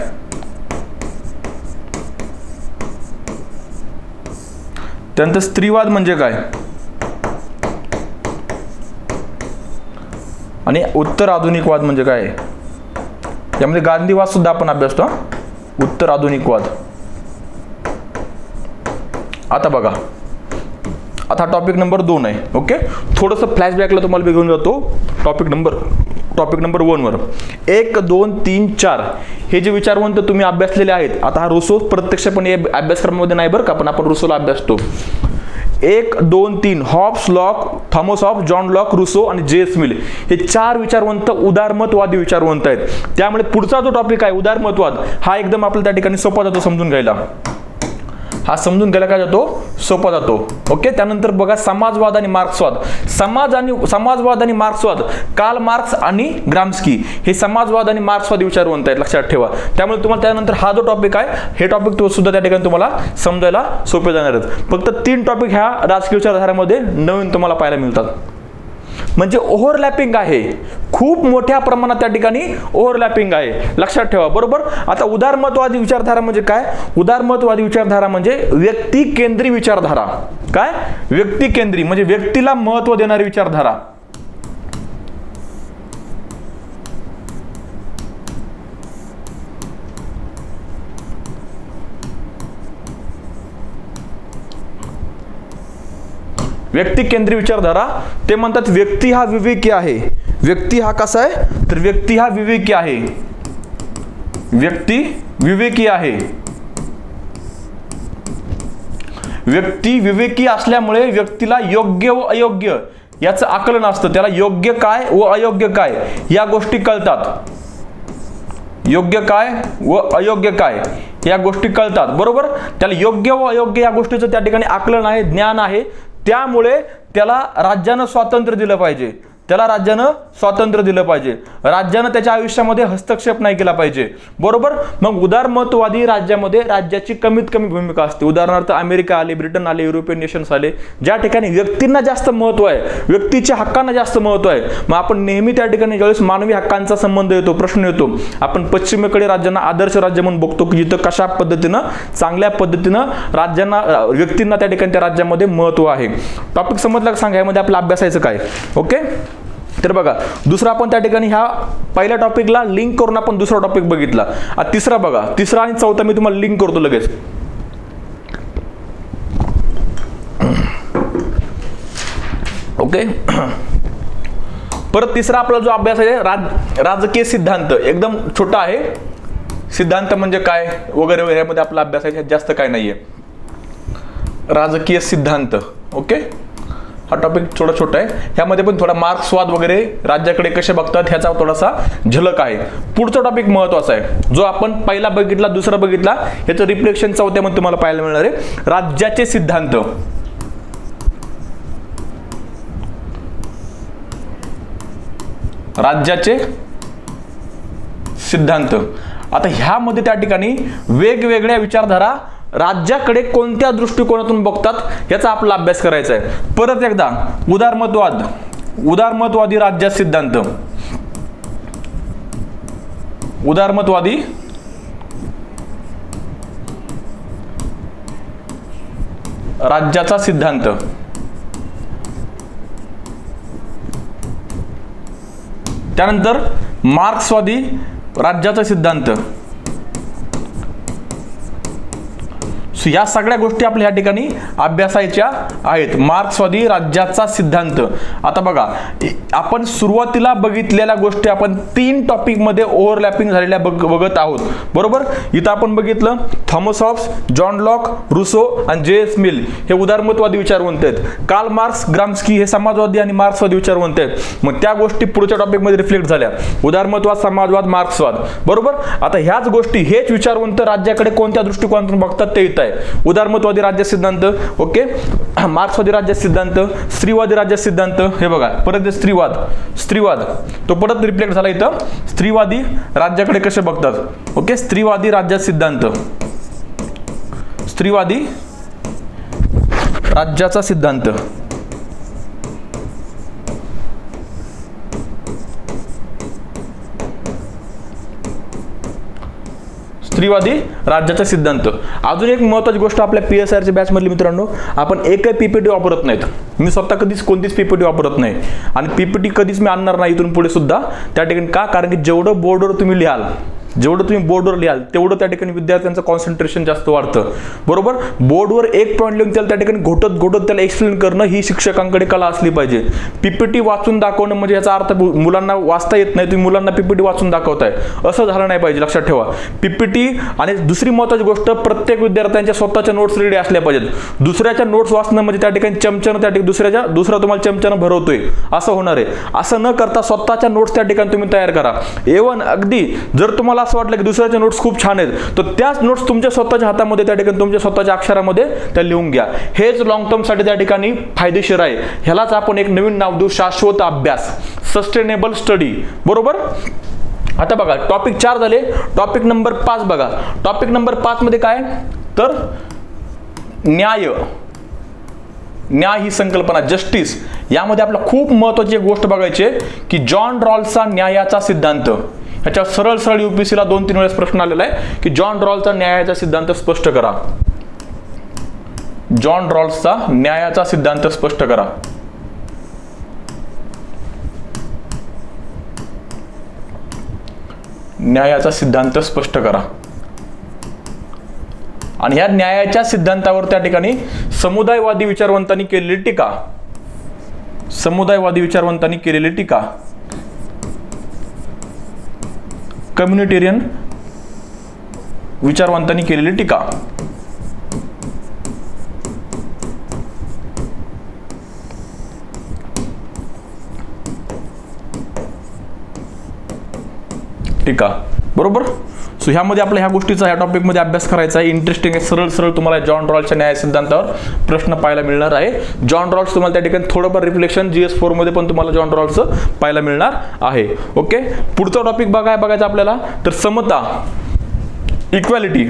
त्यानंतर स्त्रीवाद म्हणजे काय आणि उत्तर आधुनिकवाद म्हणजे काय. यामध्ये गांधीवाद सुद्धा आपण अभ्यासतो. उत्तर आधुनिकवाद. आता बघा, आता टॉपिक नंबर 2 आहे. ओके, थोडंसं फ्लॅशबॅकला तुम्हाला घेऊन जातो टॉपिक नंबर 1 वर. 1, 2, 3, 4 हे जे विचारवंत तुम्ही अभ्यासलेले आहेत. आता हा रुसो प्रत्यक्षपणे अभ्यासक्रमामध्ये नाही बरं का, पण आपण रुसोला अभ्यासतो. 1, 2, 3 Hobbes, Locke, Thomas Hobbes, John Locke, Rousseau आणि जेएस मिल हे 4 विचारवंत उदारमतवादी विचारवंत आहेत. त्यामुळे पुढचा जो टॉपिक आहे उदारमतवाद हा एकदम आपल्याला त्या ठिकाणी सोपा जातो समजून घ्यायला. हा समजून घ्यायला काय जातो, सोपा जातो. ओके. त्यानंतर बघा समाजवाद आणि मार्क्सवाद. समाजवाद आणि मार्क्सवाद, कार्ल मार्क्स आणि ग्राम्स्की हे समाजवाद आणि मार्क्सवादी विचारवंत आहेत, लक्षात ठेवा. त्यामुळे तुम्हाला त्यानंतर हा जो टॉपिक आहे हे टॉपिक तो सुद्धा त्या ठिकाणी तुम्हाला समजायला सोपे जाणार आहेत. फक्त 3 टॉपिक ह्या राजकीय विचारधारामध्ये नवीन तुम्हाला पाहायला मिळतात. म्हणजे ओव्हरलॅपिंग आहे, खूप मोठ्या प्रमाणात त्या ठिकाणी ओव्हरलॅपिंग आहे, लक्षात ठेवा. बरोबर. आता उदारमतवादी विचारधारा म्हणजे काय? उदारमतवादी विचारधारा म्हणजे व्यक्ती केंद्री विचारधारा. काय? व्यक्ती केंद्री म्हणजे व्यक्तीला महत्व देणारी विचारधारा. व्यक्ती केंद्रीय विचारधारा. ते म्हणतात व्यक्ती हा विवेकी आहे. व्यक्ती हा कसा आहे? तर व्यक्ती हा विवेकी आहे. व्यक्ती विवेकी आहे. व्यक्ती विवेकी असल्यामुळे व्यक्तीला योग्य व अयोग्य याचं आकलन असतं. त्याला योग्य काय व अयोग्य काय या गोष्टी कळतात. योग्य काय व अयोग्य काय या गोष्टी कळतात. बरोबर. त्याला योग्य व अयोग्य या गोष्टीचं त्या ठिकाणी आकलन आहे, ज्ञान आहे. त्यामुळे त्याला राज्यानं स्वातंत्र्य दिलं पाहिजे. त्याला राज्यानं स्वातंत्र्य दिलं पाहिजे. राज्यानं त्याच्या आयुष्यामध्ये हस्तक्षेप नाही केला पाहिजे. बरोबर. मग उदारमतवादी राज्यामध्ये राज्याची कमीत कमी भूमिका असते. उदाहरणार्थ अमेरिका आले, ब्रिटन आले, युरोपियन नेशन्स आले, ज्या ठिकाणी व्यक्तींना जास्त महत्व आहे, व्यक्तीच्या हक्कांना जास्त महत्व आहे. मग आपण नेहमी त्या ठिकाणी ज्यावेळेस मानवी हक्कांचा संबंध येतो, प्रश्न येतो, आपण पश्चिमेकडे राज्यांना आदर्श राज्य म्हणून बघतो की जिथं कशा पद्धतीनं, चांगल्या पद्धतीनं राज्यांना, व्यक्तींना त्या ठिकाणी त्या राज्यामध्ये महत्व आहे. टॉपिक समजला का सांगा? यामध्ये आपलं अभ्यासायचं काय? ओके. तर बघा, दुसरा आपण त्या ठिकाणी ह्या पहिल्या टॉपिकला लिंक करून आपण दुसरा टॉपिक बघितला. आता तिसरा बघा, तिसरा आणि चौथा मी तुम्हाला लिंक करतो लगेच. ओके. परत तिसरा आपला जो अभ्यास आहे राजकीय सिद्धांत. एकदम छोटा आहे. सिद्धांत म्हणजे काय वगैरे वगैरे यामध्ये आपला अभ्यास आहे, जास्त काय नाहीये. राजकीय सिद्धांत. ओके. हा टॉपिक थोडा छोटा आहे. ह्यामध्ये पण थोडा मार्क्सवाद वगैरे राज्याकडे कसे बघतात ह्याचा थोडासा झलक आहे. पुढचा टॉपिक महत्वाचा आहे, जो आपण पहिला बघितला, दुसरा बघितला, याचं रिफ्लेक्शन चौथ्यामध्ये तुम्हाला पाहायला मिळणार आहे. राज्याचे सिद्धांत. राज्याचे सिद्धांत. आता ह्यामध्ये त्या ठिकाणी वेगवेगळ्या विचारधारा राज्याकडे कोणत्या दृष्टिकोनातून बघतात याचा आपला अभ्यास करायचा आहे. परत एकदा, उदारमतवाद, उदारमतवादी राज्य सिद्धांत, उदारमतवादी राज्याचा सिद्धांत. त्यानंतर मार्क्सवादी राज्याचा सिद्धांत. या सगळ्या गोष्टी आपल्या या ठिकाणी अभ्यासायच्या आहेत. मार्क्सवादी राज्याचा सिद्धांत. आता बघा, आपण सुरुवातीला बघितलेल्या गोष्टी आपण 3 टॉपिक मध्ये ओव्हरलॅपिंग झालेल्या बघत आहोत. बरोबर. इथं आपण बघितलं Thomas Hobbes, John Locke, Rousseau आणि जे.एस. मिल हे उदारमतवादी विचारवंत आहेत. कार्ल मार्क्स, ग्राम्स्की हे समाजवादी आणि मार्क्सवादी विचारवंत आहेत. मग त्या गोष्टी पुढच्या टॉपिक मध्ये रिफ्लेक्ट झाल्या. उदारमतवाद, समाजवाद, मार्क्सवाद. बरोबर. आता ह्याच गोष्टी, हेच विचारवंत राज्याकडे कोणत्या दृष्टिकोनातून बघतात ते इथं आहे. उदारमतवादी राज्य सिद्धांत. ओके. मार्क्सवादी राज्य सिद्धांत, स्त्रीवादी राज्य सिद्धांत. हे बघा, परत स्त्रीवाद, स्त्रीवाद तो परत रिफ्लेक्ट झाला इथं. स्त्रीवादी राज्याकडे कसे बघतात. ओके. स्त्रीवादी राज्य सिद्धांत, स्त्रीवादी राज्याचा सिद्धांत. स्त्रीवादी राज्याचा सिद्धांत. अजून एक महत्त्वाची गोष्ट, आपल्या PSRच्या बॅच मधली मित्रांनो, आपण एकही PPT वापरत नाहीत. मी स्वतः कधीच कोणतीच PPT वापरत नाही आणि PPT कधीच मी आणणार नाही इथून पुढे सुद्धा. त्या ठिकाणी का? कारण की जेवढं बोर्डवर तुम्ही लिहाल, जेवढं तुम्ही बोर्डवर लिहाल तेवढं त्या ठिकाणी विद्यार्थ्यांचं कॉन्सन्ट्रेशन जास्त वाढतं. बरोबर. बोर्डवर एक पॉईंट लिहून त्याला त्या ठिकाणी घोटत त्याला एक्सप्लेन करणं ही शिक्षकांकडे कला असली पाहिजे. PPT वाचून दाखवणं म्हणजे याचा अर्थ मुलांना वाचता येत नाही, तुम्ही मुलांना PPT वाचून दाखवताय असं झालं नाही पाहिजे. लक्षात ठेवा. PPT आणि दुसरी महत्त्वाची गोष्ट, प्रत्येक विद्यार्थ्यांच्या स्वतःच्या नोट्स रेडी असल्या पाहिजेत. दुसऱ्याच्या नोट्स वाचणं म्हणजे त्या ठिकाणी चमच्यानं त्या ठिकाणी दुसरा तुम्हाला चमच्यानं भरवतोय असं होणार आहे. असं न करता स्वतःच्या नोट्स त्या ठिकाणी तुम्ही तयार करा. इव्हन अगदी जर तुम्हाला असं वाटलं की दुसऱ्याच्या नोट्स खूप छान आहेत तर त्याच नोट्स तुमच्या स्वतःच्या हातामध्ये त्या ठिकाणी तुमच्या स्वतःच्या अक्षरामध्ये त्या लिहून घ्या. हेच लॉंग टर्म साठी त्या ठिकाणी फायदेशीर आहे. ह्यालाच आपण एक नवीन नाव देऊ, शाश्वत अभ्यास, सस्टेनेबल स्टडी. बरोबर. आता बघा टॉपिक 4 झाले. टॉपिक नंबर 5 बघा. टॉपिक नंबर 5 मध्ये काय तर न्याय ही संकल्पना, जस्टिस. यामध्ये आपल्याला खूप महत्त्वाची एक गोष्ट बघायची आहे की जॉन रॉल्सचा न्यायाचा सिद्धांत. ह्याच्यावर सरळ यूपीएससीला 2-3 वेळेस प्रश्न आलेला आहे की जॉन रॉल्सचा न्यायाचा सिद्धांत स्पष्ट करा. जॉन रॉल्सचा न्यायाचा सिद्धांत स्पष्ट करा. न्यायाचा सिद्धांत स्पष्ट करा. आणि ह्या न्यायाच्या सिद्धांतावर त्या ठिकाणी समुदायवादी विचारवंतांनी केलेली टीका, कम्युनिटेरियन विचारवंतांनी केलेली टीका. टीका. बरोबर. सो ह्यामध्ये आपल्या ह्या गोष्टीचा ह्या टॉपिक मध्ये अभ्यास करायचा आहे. इंटरेस्टिंग आहे. सरळ तुम्हाला जॉन रॉल्सच्या न्याय सिद्धांतावर प्रश्न पाहायला मिळणार आहे. जॉन रॉल्स तुम्हाला त्या ठिकाणी थोडंफार रिफ्लेक्शन GS4 मध्ये पण तुम्हाला जॉन रॉल्सचं पाहायला मिळणार आहे. ओके. पुढचा टॉपिक बघायचा आपल्याला तर समता, इक्वॅलिटी.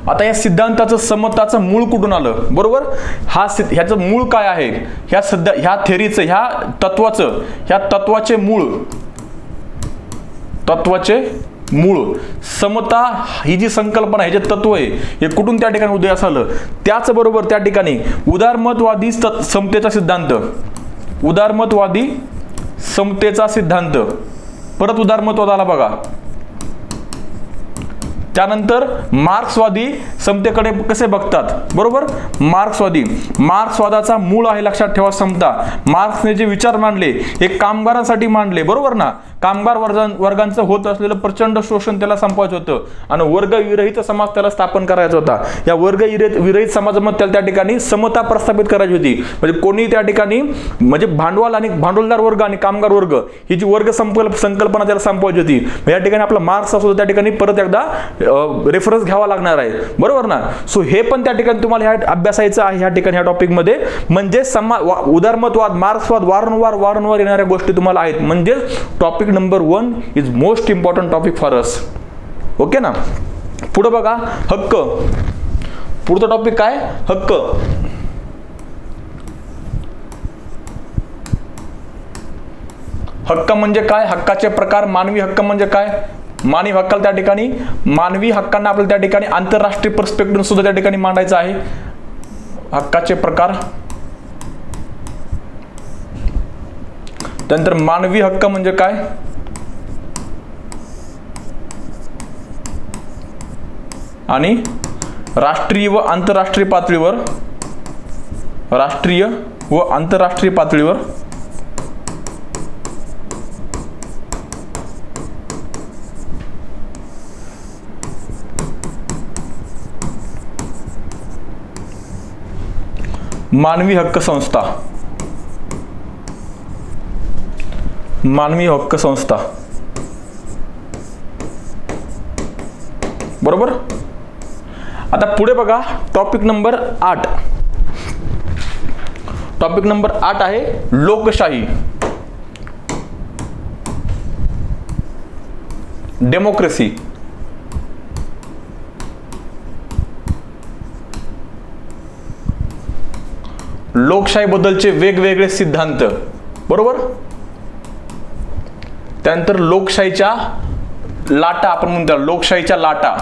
आता या सिद्धांताचं, समताचं मूळ कुठून आलं. बरोबर. ह्याचं मूळ काय आहे. ह्या थेरीचं, ह्या तत्वाचे मूळ समता ही जी संकल्पना आहे, जे तत्व आहे, हे कुठून त्या ठिकाणी उदयास आलं. त्याचबरोबर त्या ठिकाणी उदारमतवादी समतेचा सिद्धांत, परत उदारमतवाद आला बघा. त्यानंतर मार्क्सवादी समतेकडे कसे बघतात. बरोबर. मार्क्सवादाचा मूळ आहे, लक्षात ठेवा, समता. मार्क्सने जे विचार मांडले हे कामगारांसाठी मांडले. बरोबर ना. कामगार वर्गांचं होत असलेलं प्रचंड शोषण त्याला संपवायचं होतं आणि वर्गविरहित समाज त्याला स्थापन करायचा होता. या वर्गविरहित समाजामध्ये त्याला त्या ठिकाणी समता प्रस्थापित करायची होती. म्हणजे कोणी त्या ठिकाणी म्हणजे भांडवलदार वर्ग आणि कामगार वर्ग ही जी वर्ग संकल्पना त्याला संपवायची होती. या ठिकाणी आपला मार्क्स असतो त्या ठिकाणी परत एकदा रेफरन्स घ्यावा लागणार आहे. बरोबर ना. सो हे पण त्या ठिकाणी तुम्हाला ह्या अभ्यासायचं आहे ह्या ठिकाणी ह्या टॉपिक मध्ये. म्हणजे उदारमतवाद, मार्क्सवाद वारंवार येणाऱ्या गोष्टी तुम्हाला आहेत. म्हणजे topic number 1 is most important topic for us. Okay ना. पुढे बघा हक्क. पुढचा टॉपिक काय. हक्क. हक्क म्हणजे काय. हक्काचे प्रकार. मानवी हक्क म्हणजे काय. मानवी हक्काला त्या ठिकाणी, मानवी हक्कांना आपल्याला त्या ठिकाणी आंतरराष्ट्रीय पर्स्पेक्टिव्ह सुद्धा त्या ठिकाणी मांडायचं आहे. हक्काचे प्रकार. त्यानंतर मानवी हक्क म्हणजे काय. आणि राष्ट्रीय व आंतरराष्ट्रीय पातळीवर मानवी हक्क संस्था. बरोबर. आता पुढे बघा टॉपिक नंबर 8. टॉपिक नंबर 8 आहे लोकशाही, डेमोक्रेसी. लोकशाही बद्दलचे वेगवेगळे सिद्धांत. बरोबर. त्यानंतर लोकशाहीच्या लाटा, आपण म्हणतो लोकशाहीच्या लाटा.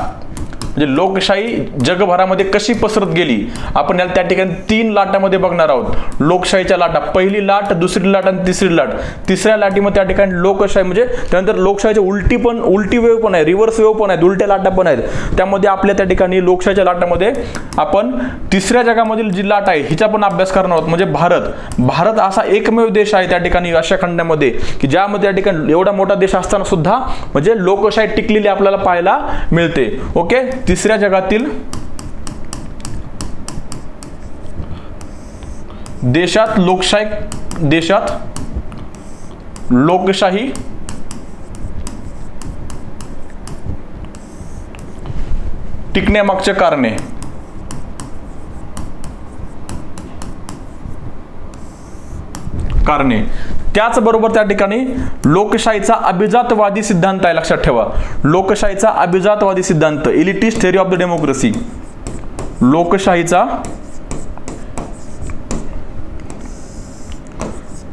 म्हणजे लोकशाही जगभरामध्ये कशी पसरत गेली आपण याला त्या ठिकाणी 3 लाटामध्ये बघणार आहोत. लोकशाहीच्या लाटा, पहिली लाट, दुसरी लाट आणि तिसरी लाट. तिसऱ्या लाटीमध्ये त्या ठिकाणी लोकशाही म्हणजे त्यानंतर लोकशाहीची उलटी वेव्ह पण आहे, रिव्हर्स वेव्ह पण आहेत, उलट्या लाटा पण आहेत. त्यामध्ये आपल्या त्या ठिकाणी लोकशाहीच्या लाटामध्ये आपण तिसऱ्या जगामधील जी लाट आहे हिचा पण अभ्यास करणार आहोत. म्हणजे भारत असा एकमेव देश आहे त्या ठिकाणी आशिया खंडामध्ये की ज्यामध्ये त्या ठिकाणी एवढा मोठा देश असताना सुद्धा म्हणजे लोकशाही टिकलेली आपल्याला पाहायला मिळते. ओके, तिसऱ्या जगातील देशात लोकशाही टिकण्यामागचे कारणे. त्याचबरोबर त्या ठिकाणी लोकशाहीचा अभिजातवादी सिद्धांत आहे, लक्षात ठेवा. लोकशाहीचा अभिजातवादी सिद्धांत, elitist theory of the democracy. लोकशाहीचा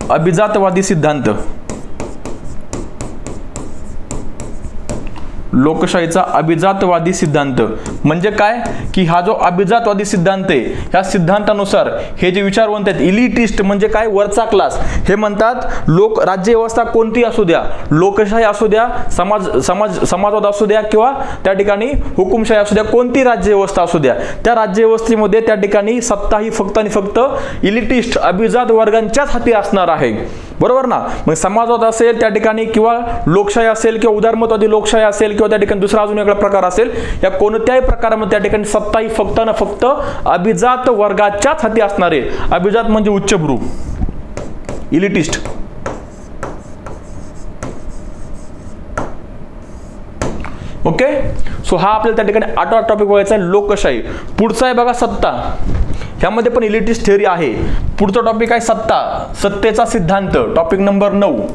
अभिजातवादी सिद्धांत. लोकशाहीचा अभिजातवादी सिद्धांत म्हणजे काय की हा जो अभिजातवादी सिद्धांत आहे ह्या सिद्धांतानुसार हे जे विचारवंत आहेत, इलिटिस्ट म्हणजे काय, वरचा क्लास, हे म्हणतात राज्य व्यवस्था कोणती असू द्या, लोकशाही असू द्या, समाजवाद असू द्या किंवा त्या ठिकाणी हुकुमशाही असू द्या, कोणती राज्य व्यवस्था असू द्या, त्या राज्य व्यवस्थेमध्ये त्या ठिकाणी सत्ता ही फक्त आणि फक्त इलिटिस्ट अभिजात वर्गांच्याच हाती असणार आहे. बरोबर ना. मग समाजवाद असेल त्या ठिकाणी किंवा लोकशाही असेल किंवा उदारमतवादी लोकशाही असेल किंवा त्या ठिकाणी दुसरा अजून वेगळा प्रकार असेल, या कोणत्याही प्रकारामध्ये त्या ठिकाणी सत्ता ही फक्त ना फक्त अभिजात वर्गाच्याच हाती असणार आहे. अभिजात म्हणजे उच्चभ्रू, इलिटिस्ट. ओके, सो हा आपल्याला त्या ठिकाणी 8वा टॉपिक बघायचा आहे, लोकशाही. पुढचा आहे बघा सत्ता. ह्यामध्ये पण इलिटिस्ट थेअरी आहे. पुढचा टॉपिक आहे सत्तेचा सिद्धांत, टॉपिक नंबर 9.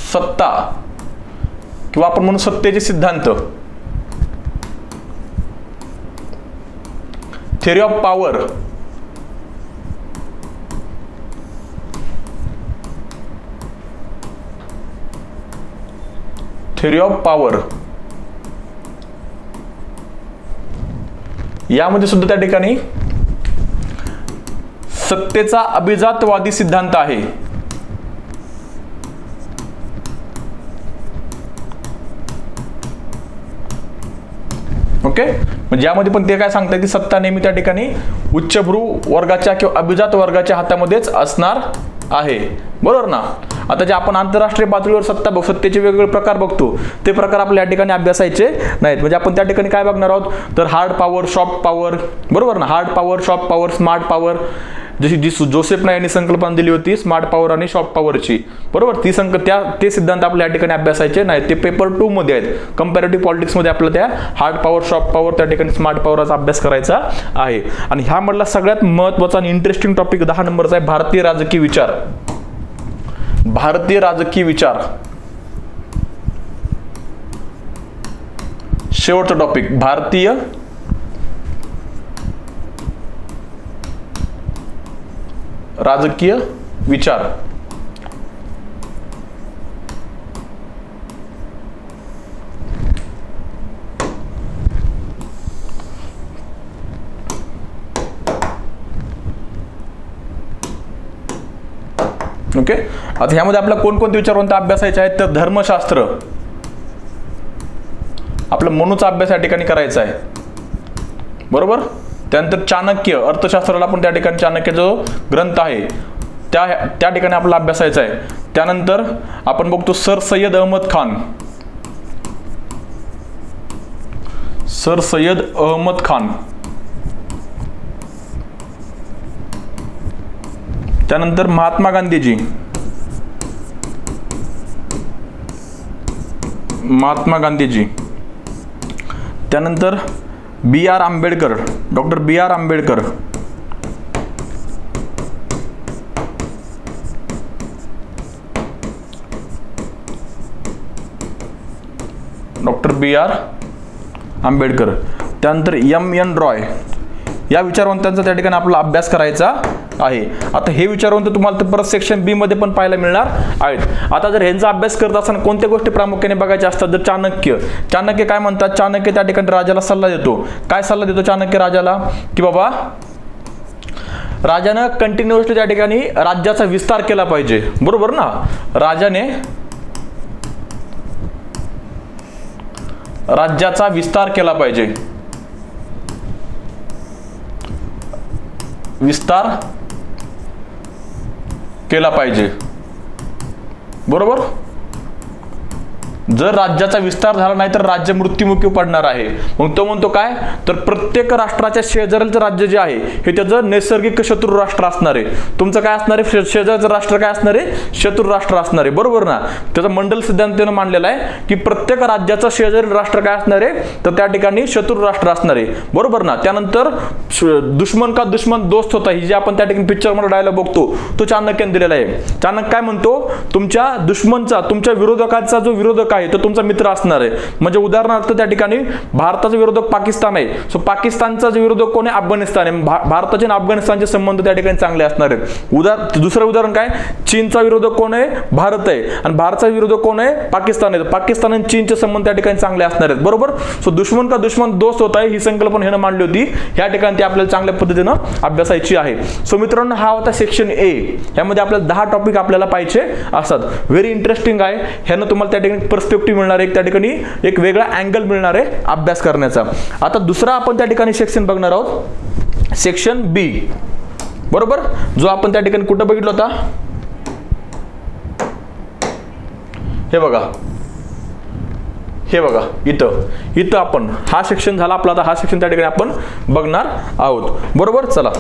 सत्ता किंवा आपण म्हणू सत्तेचे सिद्धांत, theory of power. Theory of power यामध्ये सुद्धा त्या ठिकाणी सत्तेचा अभिजातवादी सिद्धांत आहे. ओके, म्हणजे यामध्ये पण ते काय सांगतात की सत्ता नेहमी त्या ठिकाणी उच्चभ्रू वर्गाच्या किंवा अभिजात वर्गाच्या हातामध्येच असणार आहे. बरोबर ना. आता जे आपण आंतरराष्ट्रीय पातळीवर सत्तेचे वेगवेगळे प्रकार बघतो ते प्रकार आपल्या या ठिकाणी अभ्यासायचे नाहीत. म्हणजे आपण त्या ठिकाणी काय बघणार आहोत तर हार्ड पॉवर, सॉफ्ट पॉवर. बरोबर ना. Hard power, soft power, smart power, जशी जी जोसेफ यांनी संकल्पना दिली होती स्मार्ट पॉवर आणि सॉफ्ट पॉवरची. बरोबर, ते सिद्धांत आपल्या या ठिकाणी अभ्यासायचे नाहीत. ते पेपर 2 मध्ये आहेत. कंपॅरेटिव्ह पॉलिटिक्स मध्ये आपल्याला त्या हार्ड पॉवर, सॉफ्ट पॉवर, त्या ठिकाणी स्मार्ट पॉवरचा अभ्यास करायचा आहे. आणि ह्यामधला सगळ्यात महत्त्वाचा आणि इंटरेस्टिंग टॉपिक 10 नंबरचा आहे भारतीय राजकीय विचार. भारतीय राजकीय विचार शेवटचा टॉपिक, भारतीय राजकीय विचार. ओके, आता ह्यामध्ये आपल्याला कोणकोणते विचारवंत अभ्यासायचे आहेत तर धर्मशास्त्र, आपलं मनूचा अभ्यास या ठिकाणी करायचा आहे. बरोबर. त्यानंतर चाणक्य, अर्थशास्त्राला पण त्या ठिकाणी चाणक्य जो ग्रंथ आहे त्या ठिकाणी आपला अभ्यासायचा आहे. त्यानंतर आपण बघतो सर सय्यद अहमद खान. सर सय्यद अहमद खान. त्यानंतर महात्मा गांधीजी. महात्मा गांधीजी. त्यानंतर बी आर आंबेडकर, डॉक्टर बी आर आंबेडकर. डॉक्टर बी आर आंबेडकर. त्यानंतर एम एन रॉय. या विचारवंतांचा त्या ठिकाणी आपला अभ्यास करायचा आहे. आता हे विचारून तर तुम्हाला तर परत सेक्शन बी मध्ये पण पाहायला मिळणार आहेत. आता जर ह्यांचा अभ्यास करत असताना कोणत्या गोष्टी प्रामुख्याने बघायच्या असतात, जर चाणक्य काय म्हणतात, चाणक्य त्या ठिकाणी राजाला सल्ला देतो. काय सल्ला देतो चाणक्य राजाला, की बाबा राजानं कंटिन्युअसली त्या ठिकाणी राज्याचा विस्तार केला पाहिजे. बरोबर ना, राजाने राज्याचा विस्तार केला पाहिजे. विस्तार केला पाहिजे. बरोबर, जर राज्याचा विस्तार झाला नाही तर राज्य मृत्युमुखी पडणार आहे. मग तो म्हणतो काय, तर प्रत्येक राष्ट्राच्या शेजारीलचं राज्य जे आहे हे त्याचं नैसर्गिक शत्रू राष्ट्र असणार आहे. तुमचं काय असणार आहे, शेजारचं राष्ट्र काय असणार आहे, शत्रू राष्ट्र असणार आहे. बरोबर ना, त्याचा मंडल सिद्धांत त्यानं मांडलेला आहे की प्रत्येक राज्याचं शेजारील राष्ट्र काय असणार आहे, तर त्या ठिकाणी शत्रू राष्ट्र असणार आहे. बरोबर ना. त्यानंतर दुश्मन का दुश्मन दोस्त होता, ही जे आपण त्या ठिकाणी पिक्चर मध्ये डायलॉग बघतो तो चाणक्याने दिलेला आहे. चाणक्य काय म्हणतो, तुमच्या दुश्मनचा, तुमच्या विरोधकाचा जो विरोधक आहे तो तुमचा मित्र असणार आहे. म्हणजे उदाहरणार्थ त्या ठिकाणी भारताचा विरोधक पाकिस्तान आहे, सो पाकिस्तानचा जो विरोधक कोण आहे, अफगाणिस्तान आहे. भारताचे आणि अफगाणिस्तानचे संबंध त्या ठिकाणी चांगले असणार आहेत. दुसरं उदाहरण काय, चीनचा विरोधक कोण आहे, भारत आहे, आणि भारताचा विरोधक कोण आहे, पाकिस्तान आहे. पाकिस्तान आणि चीनचे संबंध त्या ठिकाणी चांगले असणार आहेत. बरोबर, सो दुश्मन का दुश्मन दोस्त होता है, ही संकल्पना ह्यानं मांडली होती. ह्या ठिकाणी ती आपल्याला चांगल्या पद्धतीनं अभ्यासायची आहे. सो मित्रांनो, हा होता सेक्शन ए. यामध्ये आपल्याला 10 टॉपिक आपल्याला पाहिजे असतात. व्हेरी इंटरेस्टिंग आहे. ह्यानं तुम्हाला त्या ठिकाणी पर्स्पेक्टिव्ह मिळणार आहे, त्या ठिकाणी एक वेगळा अँगल मिळणार आहे अभ्यास करण्याचा. आता दुसरा आपण त्या ठिकाणी सेक्शन बघणार आहोत, सेक्शन बी. बरोबर, जो आपण त्या ठिकाणी कुठं बघितलं होता, हे बघा इथं आपण हा सेक्शन झाला आपला. आता हा सेक्शन त्या ठिकाणी आपण बघणार आहोत. बरोबर, चला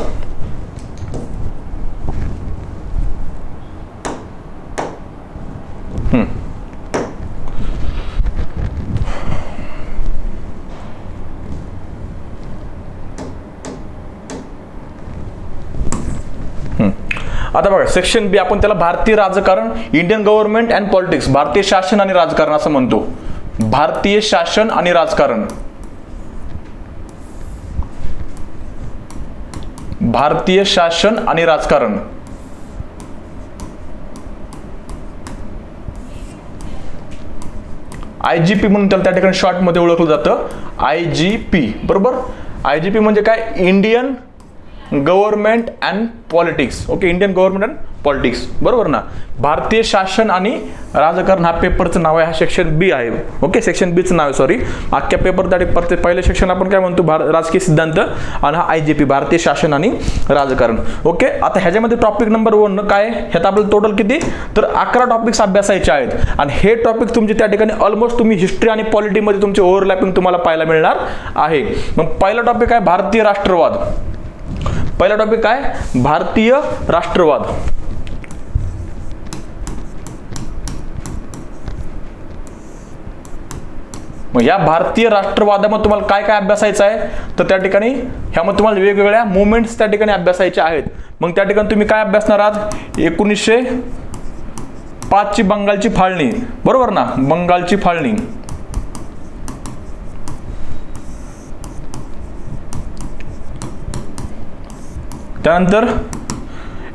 आता बघा सेक्शन बी, आपण त्याला भारतीय राजकारण, इंडियन गव्हर्नमेंट अँड पॉलिटिक्स, भारतीय शासन आणि राजकारण असं म्हणतो. भारतीय शासन आणि राजकारण, भारतीय शासन आणि राजकारण. IGP म्हणून त्याला त्या ठिकाणी शॉर्ट मध्ये ओळखलं जातं, IGP. बरोबर, IGP म्हणजे काय, Indian government and politics. Okay, Indian government and politics. बरोबर ना. भारतीय शासन आणि राजकारण हा पेपरचं नाव आहे, हा सेक्शन बी आहे. ओके, सेक्शन बीचं नाव आहे, सॉरी. अख्ख्या पेपर त्या पहिले सेक्शन आपण काय म्हणतो, राजकीय सिद्धांत, आणि हा IGP भारतीय शासन आणि राजकारण. ओके, आता ह्याच्यामध्ये टॉपिक नंबर 1 काय, ह्यात आपल्याला टोटल किती, तर 11 टॉपिक्स अभ्यासायचे आहेत. आणि हे टॉपिक तुमचे त्या ठिकाणी ऑलमोस्ट तुम्ही हिस्ट्री आणि पॉलिटीमध्ये तुमचे ओव्हरलॅपिंग तुम्हाला पाहायला मिळणार आहे. मग पहिला टॉपिक आहे भारतीय राष्ट्रवाद. पहिला टॉपिक काय, भारतीय राष्ट्रवाद. मग या भारतीय राष्ट्रवादामध्ये तुम्हाला काय काय अभ्यासायचं आहे, तर त्या ठिकाणी ह्यामध्ये तुम्हाला वेगवेगळ्या मुवमेंट्स त्या ठिकाणी अभ्यासायच्या आहेत. मग त्या ठिकाणी तुम्ही काय अभ्यासणार आहात, 1905 ची बंगालची फाळणी. बरोबर ना, बंगालची फाळणी. त्यानंतर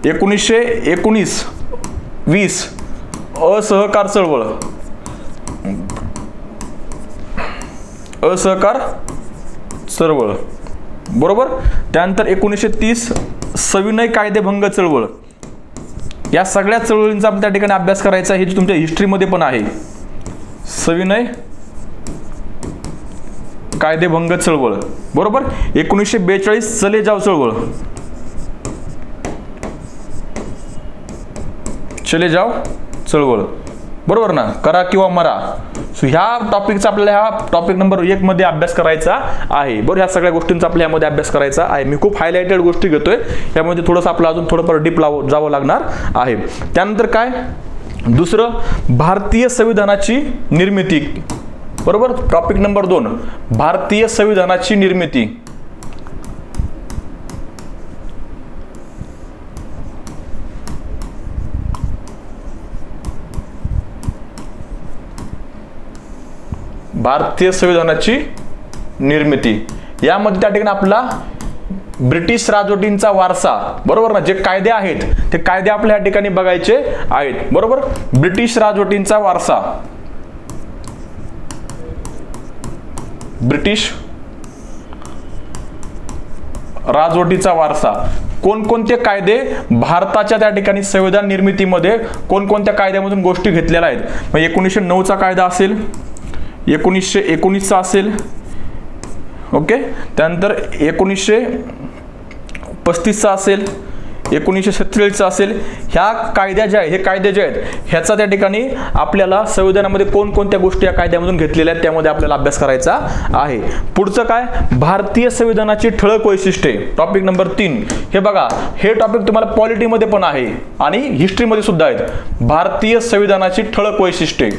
1919-20 असहकार चळवळ, असहकार चळवळ. बरोबर, त्यानंतर 1930 सविनय कायदेभंग चळवळ. या सगळ्या चळवळींचा आपण त्या ठिकाणी अभ्यास करायचा आहे, हे तुमच्या हिस्ट्रीमध्ये पण आहे. सविनय कायदेभंग चळवळ. बरोबर, 1942 चले जाव चळवळ, चले जाव चळवळ. बरोबर ना, करा किंवा मरा. सो ह्या टॉपिकचा आपल्याला ह्या टॉपिक नंबर 1 मध्ये अभ्यास करायचा आहे. बरोबर, ह्या सगळ्या गोष्टींचा आपल्या यामध्ये अभ्यास करायचा आहे. मी खूप हायलाइटेड गोष्टी घेतोय, यामध्ये थोडंसं आपलं अजून थोडंफार डीप जावं लागणार आहे. त्यानंतर काय, दुसरं भारतीय संविधानाची निर्मिती. बरोबर, टॉपिक नंबर 2 भारतीय संविधानाची निर्मिती. भारतीय संविधानाची निर्मिती. यामध्ये त्या ठिकाणी आपला ब्रिटिश राजवटींचा वारसा, बरोबर ना, जे कायदे आहेत ते कायदे आपल्या या ठिकाणी बघायचे आहेत, बरोबर. ब्रिटिश राजवटींचा वारसा, ब्रिटिश राजवटीचा वारसा, कोणकोणते कायदे भारताच्या त्या ठिकाणी संविधान निर्मितीमध्ये कोणकोणत्या कायद्यामधून गोष्टी घेतलेल्या आहेत. मग 1909चा कायदा असेल, 1919चा असेल, ओके. त्यानंतर 1935चा असेल, 1947चा असेल. ह्या कायद्या ज्या आहेत, हे कायदे जे आहेत ह्याचा त्या ठिकाणी आपल्याला संविधानामध्ये कोणकोणत्या गोष्टी या कायद्यामधून घेतलेल्या आहेत त्यामध्ये आपल्याला अभ्यास करायचा आहे. पुढचं काय, भारतीय संविधानाची ठळक वैशिष्ट्ये, टॉपिक नंबर 3. हे बघा, हे टॉपिक तुम्हाला पॉलिटीमध्ये पण आहे आणि हिस्ट्रीमध्ये सुद्धा आहेत. भारतीय संविधानाची ठळक वैशिष्ट्ये,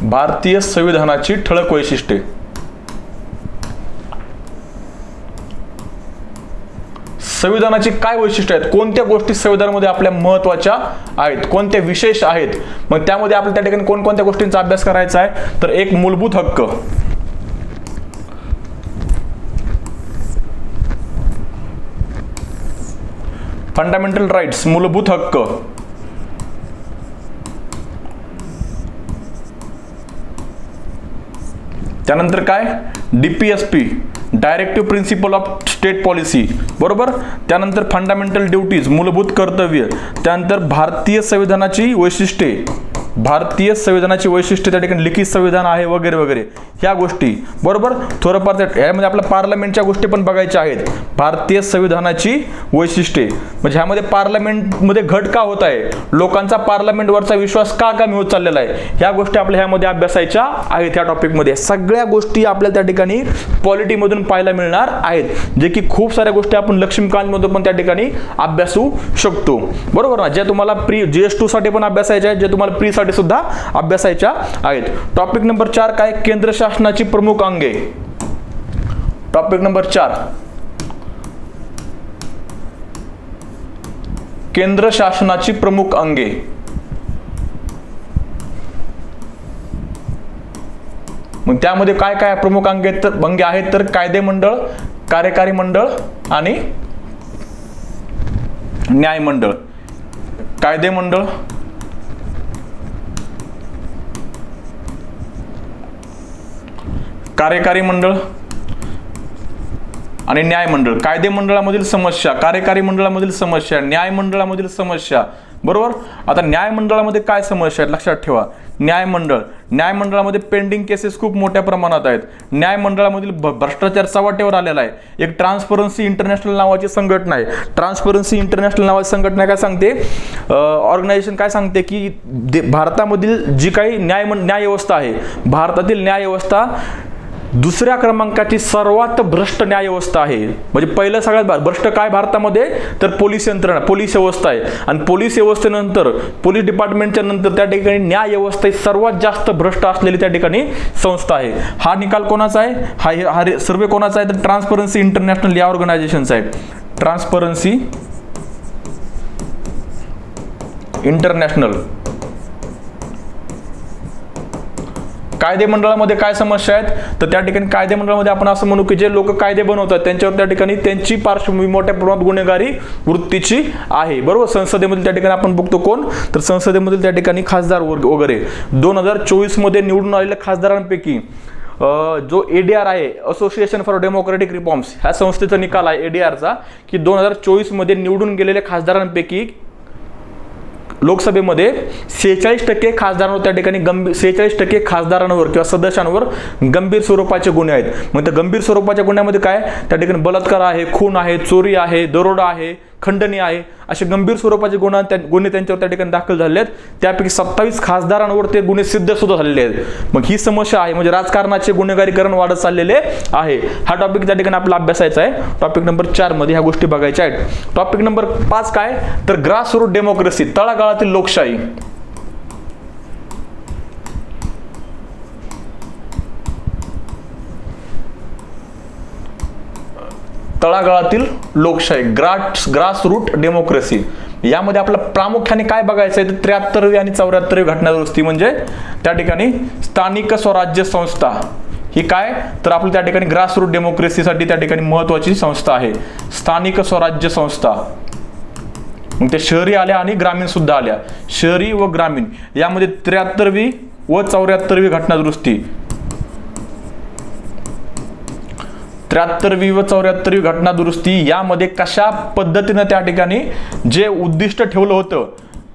भारतीय संविधानाची ठळक वैशिष्ट्ये. संविधानाची काय वैशिष्ट्ये आहेत, कोणत्या गोष्टी संविधानामध्ये आपल्या महत्त्वाच्या आहेत, कोणते विशेष आहेत. मग त्यामध्ये आपल्याला त्या ठिकाणी कोणकोणत्या गोष्टींचा अभ्यास करायचा आहे, तर एक मूलभूत हक्क, फंडामेंटल राईट्स, मूलभूत हक्क. त्यानंतर काय, DPSP, directive principle of state policy, बरोबर. त्यानंतर फंडामेंटल ड्युटीज, मूलभूत कर्तव्य. त्यानंतर भारतीय संविधानाची वैशिष्ट्ये, भारतीय संविधानाची वैशिष्ट्ये त्या ठिकाणी लिखित संविधान आहे वगैरे वगैरे ह्या गोष्टी, बरोबर. थोडंफार यामध्ये आपल्या पार्लमेंटच्या गोष्टी पण बघायच्या आहेत. भारतीय संविधानाची वैशिष्ट्ये म्हणजे ह्यामध्ये पार्लमेंटमध्ये घट का होत आहे, लोकांचा पार्लमेंटवरचा विश्वास का कमी होत चाललेला आहे, ह्या गोष्टी आपल्या ह्यामध्ये अभ्यासायच्या आहेत. ह्या टॉपिकमध्ये सगळ्या गोष्टी आपल्याला त्या ठिकाणी पॉलिटीमधून पाहायला मिळणार आहेत, जे की खूप साऱ्या गोष्टी आपण लक्ष्मीकांतमधून पण त्या ठिकाणी अभ्यासू शकतो, बरोबर ना. ज्या तुम्हाला प्री GS2 साठी पण अभ्यासायच्या आहेत, जे तुम्हाला प्री साठी सुद्धा अभ्यासायच्या आहेत. टॉपिक नंबर 4 काय, केंद्र शासनाची प्रमुख अंगे. टॉपिक नंबर 4, केंद्र शासनाची प्रमुख अंगे. मग त्यामध्ये काय काय प्रमुख अंगे आहेत तर कायदेमंडळ, कार्यकारी मंडळ आणि न्यायमंडळ. कायदेमंडळ, कार्यकारी मंडळ आणि न्यायमंडळ. कायदेमंडळामधील समस्या, कार्यकारी मंडळामधील समस्या, न्यायमंडळामधील समस्या, बरोबर. आता न्यायमंडळामध्ये काय समस्या आहेत लक्षात ठेवा. न्यायमंडळामध्ये पेंडिंग केसेस खूप मोठ्या प्रमाणात आहेत. न्यायमंडळामधील भ्रष्टाचार चव्हाट्यावर आलेला आहे. एक ट्रान्सपरन्सी इंटरनॅशनल नावाची संघटना आहे. ट्रान्सपरन्सी इंटरनॅशनल नावाची संघटना काय सांगते, ऑर्गनायझेशन काय सांगते की भारतामधील जी काही न्याय व्यवस्था आहे, भारतातील न्याय व्यवस्था दुसऱ्या क्रमांकाची सर्वात भ्रष्ट न्याय व्यवस्था आहे. म्हणजे पहिलं सगळ्यात भ्रष्ट काय भारतामध्ये तर पोलीस यंत्रणा, पोलीस व्यवस्था आहे. आणि पोलीस व्यवस्थेनंतर, पोलीस डिपार्टमेंटच्या नंतर त्या ठिकाणी न्याय व्यवस्था ही सर्वात जास्त भ्रष्ट असलेली त्या ठिकाणी संस्था आहे. हा निकाल कोणाचा आहे, हा सर्वे कोणाचा आहे तर ट्रान्सपरन्सी इंटरनॅशनल या ऑर्गनायझेशनचा आहे. Transparency international. कायदेमंडळामध्ये काय समस्या आहेत तर त्या ठिकाणी कायदेमंडळामध्ये आपण असं म्हणू की जे लोक कायदे बनवतात त्यांच्यावर त्या ठिकाणी त्यांची पार्श्वभूमी मोठ्या प्रमाणात गुन्हेगारी वृत्तीची आहे, बरोबर. संसदेमधील त्या ठिकाणी आपण बघतो कोण तर संसदेमधील त्या ठिकाणी खासदार वगैरे 2024 मध्ये निवडून आलेल्या खासदारांपैकी जो ADR आहे, असोसिएशन फॉर डेमोक्रेटिक रिफॉर्म्स, ह्या संस्थेचा निकाल आहे ADRचा की 2024 मध्ये निवडून गेलेल्या खासदारांपैकी लोकसभेमध्ये 46% खासदारांवर त्या ठिकाणी 46% खासदारांवर किंवा सदस्यांवर गंभीर स्वरूपाचे गुन्हे आहेत. मग त्या गंभीर स्वरूपाच्या गुन्ह्यामध्ये काय त्या ठिकाणी बलात्कार आहे, खून आहे, चोरी आहे, दरोडा आहे, खंडणी आहे, असे गंभीर स्वरूपाचे गुन्हे त्यांच्यावर त्या ठिकाणी दाखल झाले आहेत. त्यापैकी 27 खासदारांवर ते गुन्हे सिद्ध सुद्धा झालेले आहेत. मग ही समस्या आहे, म्हणजे राजकारणाचे गुन्हेगारीकरण वाढत चाललेले आहे. हा टॉपिक त्या ठिकाणी आपला अभ्यासायचा आहे. टॉपिक नंबर 4 मध्ये ह्या गोष्टी बघायच्या आहेत. टॉपिक नंबर 5 काय तर ग्रासरूट डेमोक्रेसी, तळागाळातील लोकशाही. तळागाळातील लोकशाही, ग्रासरूट डेमोक्रेसी. यामध्ये आपल्याला प्रामुख्याने काय बघायचं आहे तर 73वी आणि 74वी घटना दुरुस्ती, म्हणजे त्या ठिकाणी स्थानिक स्वराज्य संस्था, ही काय तर आपली त्या ठिकाणी ग्रासरूट डेमोक्रेसीसाठी त्या ठिकाणी महत्वाची संस्था आहे, स्थानिक स्वराज्य संस्था. मग ते शहरी आल्या आणि ग्रामीण सुद्धा आल्या. शहरी व ग्रामीण यामध्ये 73वी व 74वी घटनादुरुस्ती, 73वी व 74वी घटनादुरुस्ती यामध्ये कशा पद्धतीने त्या ठिकाणी जे उद्दिष्ट ठेवलं होतं,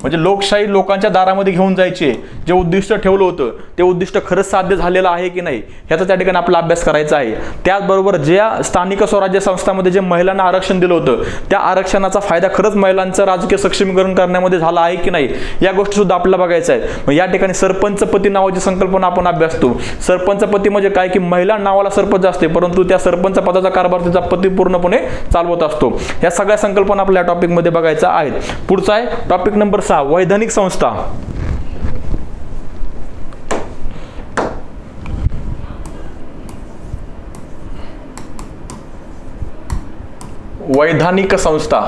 म्हणजे लोकशाही लोकांच्या दारामध्ये घेऊन जायचे जे उद्दिष्ट ठेवलं होतं ते उद्दिष्ट खरंच साध्य झालेलं आहे की नाही याचा त्या ठिकाणी आपला अभ्यास करायचा आहे. त्याचबरोबर ज्या स्थानिक स्वराज्य संस्थांमध्ये जे महिलांना आरक्षण दिलं होतं त्या आरक्षणाचा फायदा खरंच महिलांचं राजकीय सक्षमीकरण करण्यामध्ये झाला आहे की नाही या गोष्टी सुद्धा आपल्याला बघायचं आहे. मग या ठिकाणी सरपंचपती नावाची संकल्पना आपण अभ्यासतो. सरपंचपती म्हणजे काय की महिला नावाला सरपंच असते परंतु त्या सरपंच पदाचा कारभार तिचा पती पूर्णपणे चालवत असतो. या सगळ्या संकल्पना आपल्या टॉपिक मध्ये बघायचा आहेत. पुढचा आहे टॉपिक नंबर 6 वैधानिक संस्था. वैधानिक संस्था,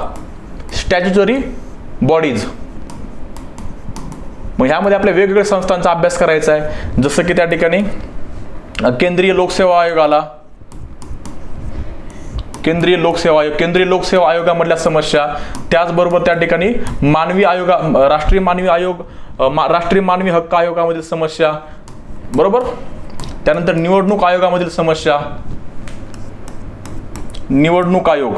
स्टॅच्युटरी बॉडीज. मग ह्यामध्ये आपल्या वेगवेगळ्या संस्थांचा अभ्यास करायचा आहे. जसं की त्या ठिकाणी केंद्रीय लोकसेवा आयोग आला, केंद्रीय लोकसेवा आयोगामधल्या समस्या. त्याचबरोबर त्या ठिकाणी मानवी आयोग, राष्ट्रीय मानवी आयोग, राष्ट्रीय मानवी हक्क आयोगामधील समस्या, बरोबर. त्यानंतर निवडणूक आयोगामधील समस्या, निवडणूक आयोग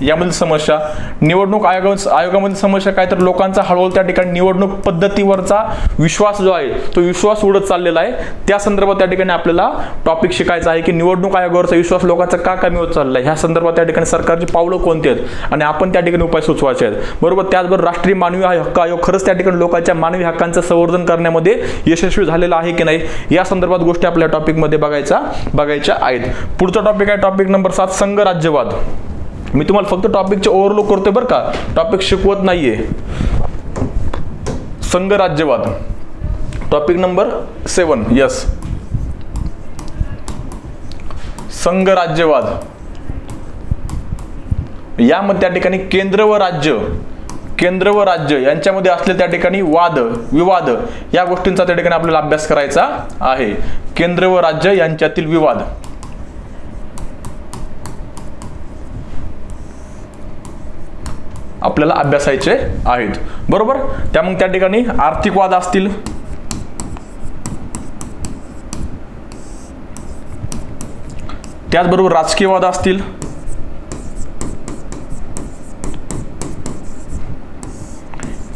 यामधील समस्या. निवडणूक आयोगामधील समस्या काय तर लोकांचा हळूहळू त्या ठिकाणी निवडणूक पद्धतीवरचा विश्वास जो आहे तो विश्वास उडत चाललेला आहे. त्या संदर्भात त्या ठिकाणी आपल्याला टॉपिक शिकायचा आहे की निवडणूक आयोगावरचा विश्वास लोकांचा का कमी होत चालला आहे, ह्या संदर्भात त्या ठिकाणी सरकारची पावलं कोणती आहेत आणि आपण त्या ठिकाणी उपाय सुचवायचे आहेत, बरोबर. त्याचबरोबर राष्ट्रीय मानवी हक्क आयोग खरंच त्या ठिकाणी लोकांच्या मानवी हक्कांचं संवर्धन करण्यामध्ये यशस्वी झालेला आहे की नाही या संदर्भात गोष्टी आपल्या टॉपिकमध्ये बघायच्या आहेत. पुढचा टॉपिक आहे टॉपिक नंबर 7 संघराज्यवाद. मी तुम्हाला फक्त टॉपिकचे ओव्हरलोक करतोय बरं का, टॉपिक शिकवत नाहीये. संघराज्यवाद टॉपिक नंबर 7. यस, संघराज्यवाद. यामध्ये त्या ठिकाणी केंद्र व राज्य यांच्यामध्ये असले त्या ठिकाणी विवाद या गोष्टींचा त्या ठिकाणी आपल्याला अभ्यास करायचा आहे. केंद्र व राज्य यांच्यातील विवाद आपल्याला अभ्यासायचे आहेत, बरोबर. त्यामुळे त्या ठिकाणी आर्थिक वाद असतील, त्याचबरोबर राजकीय वाद असतील,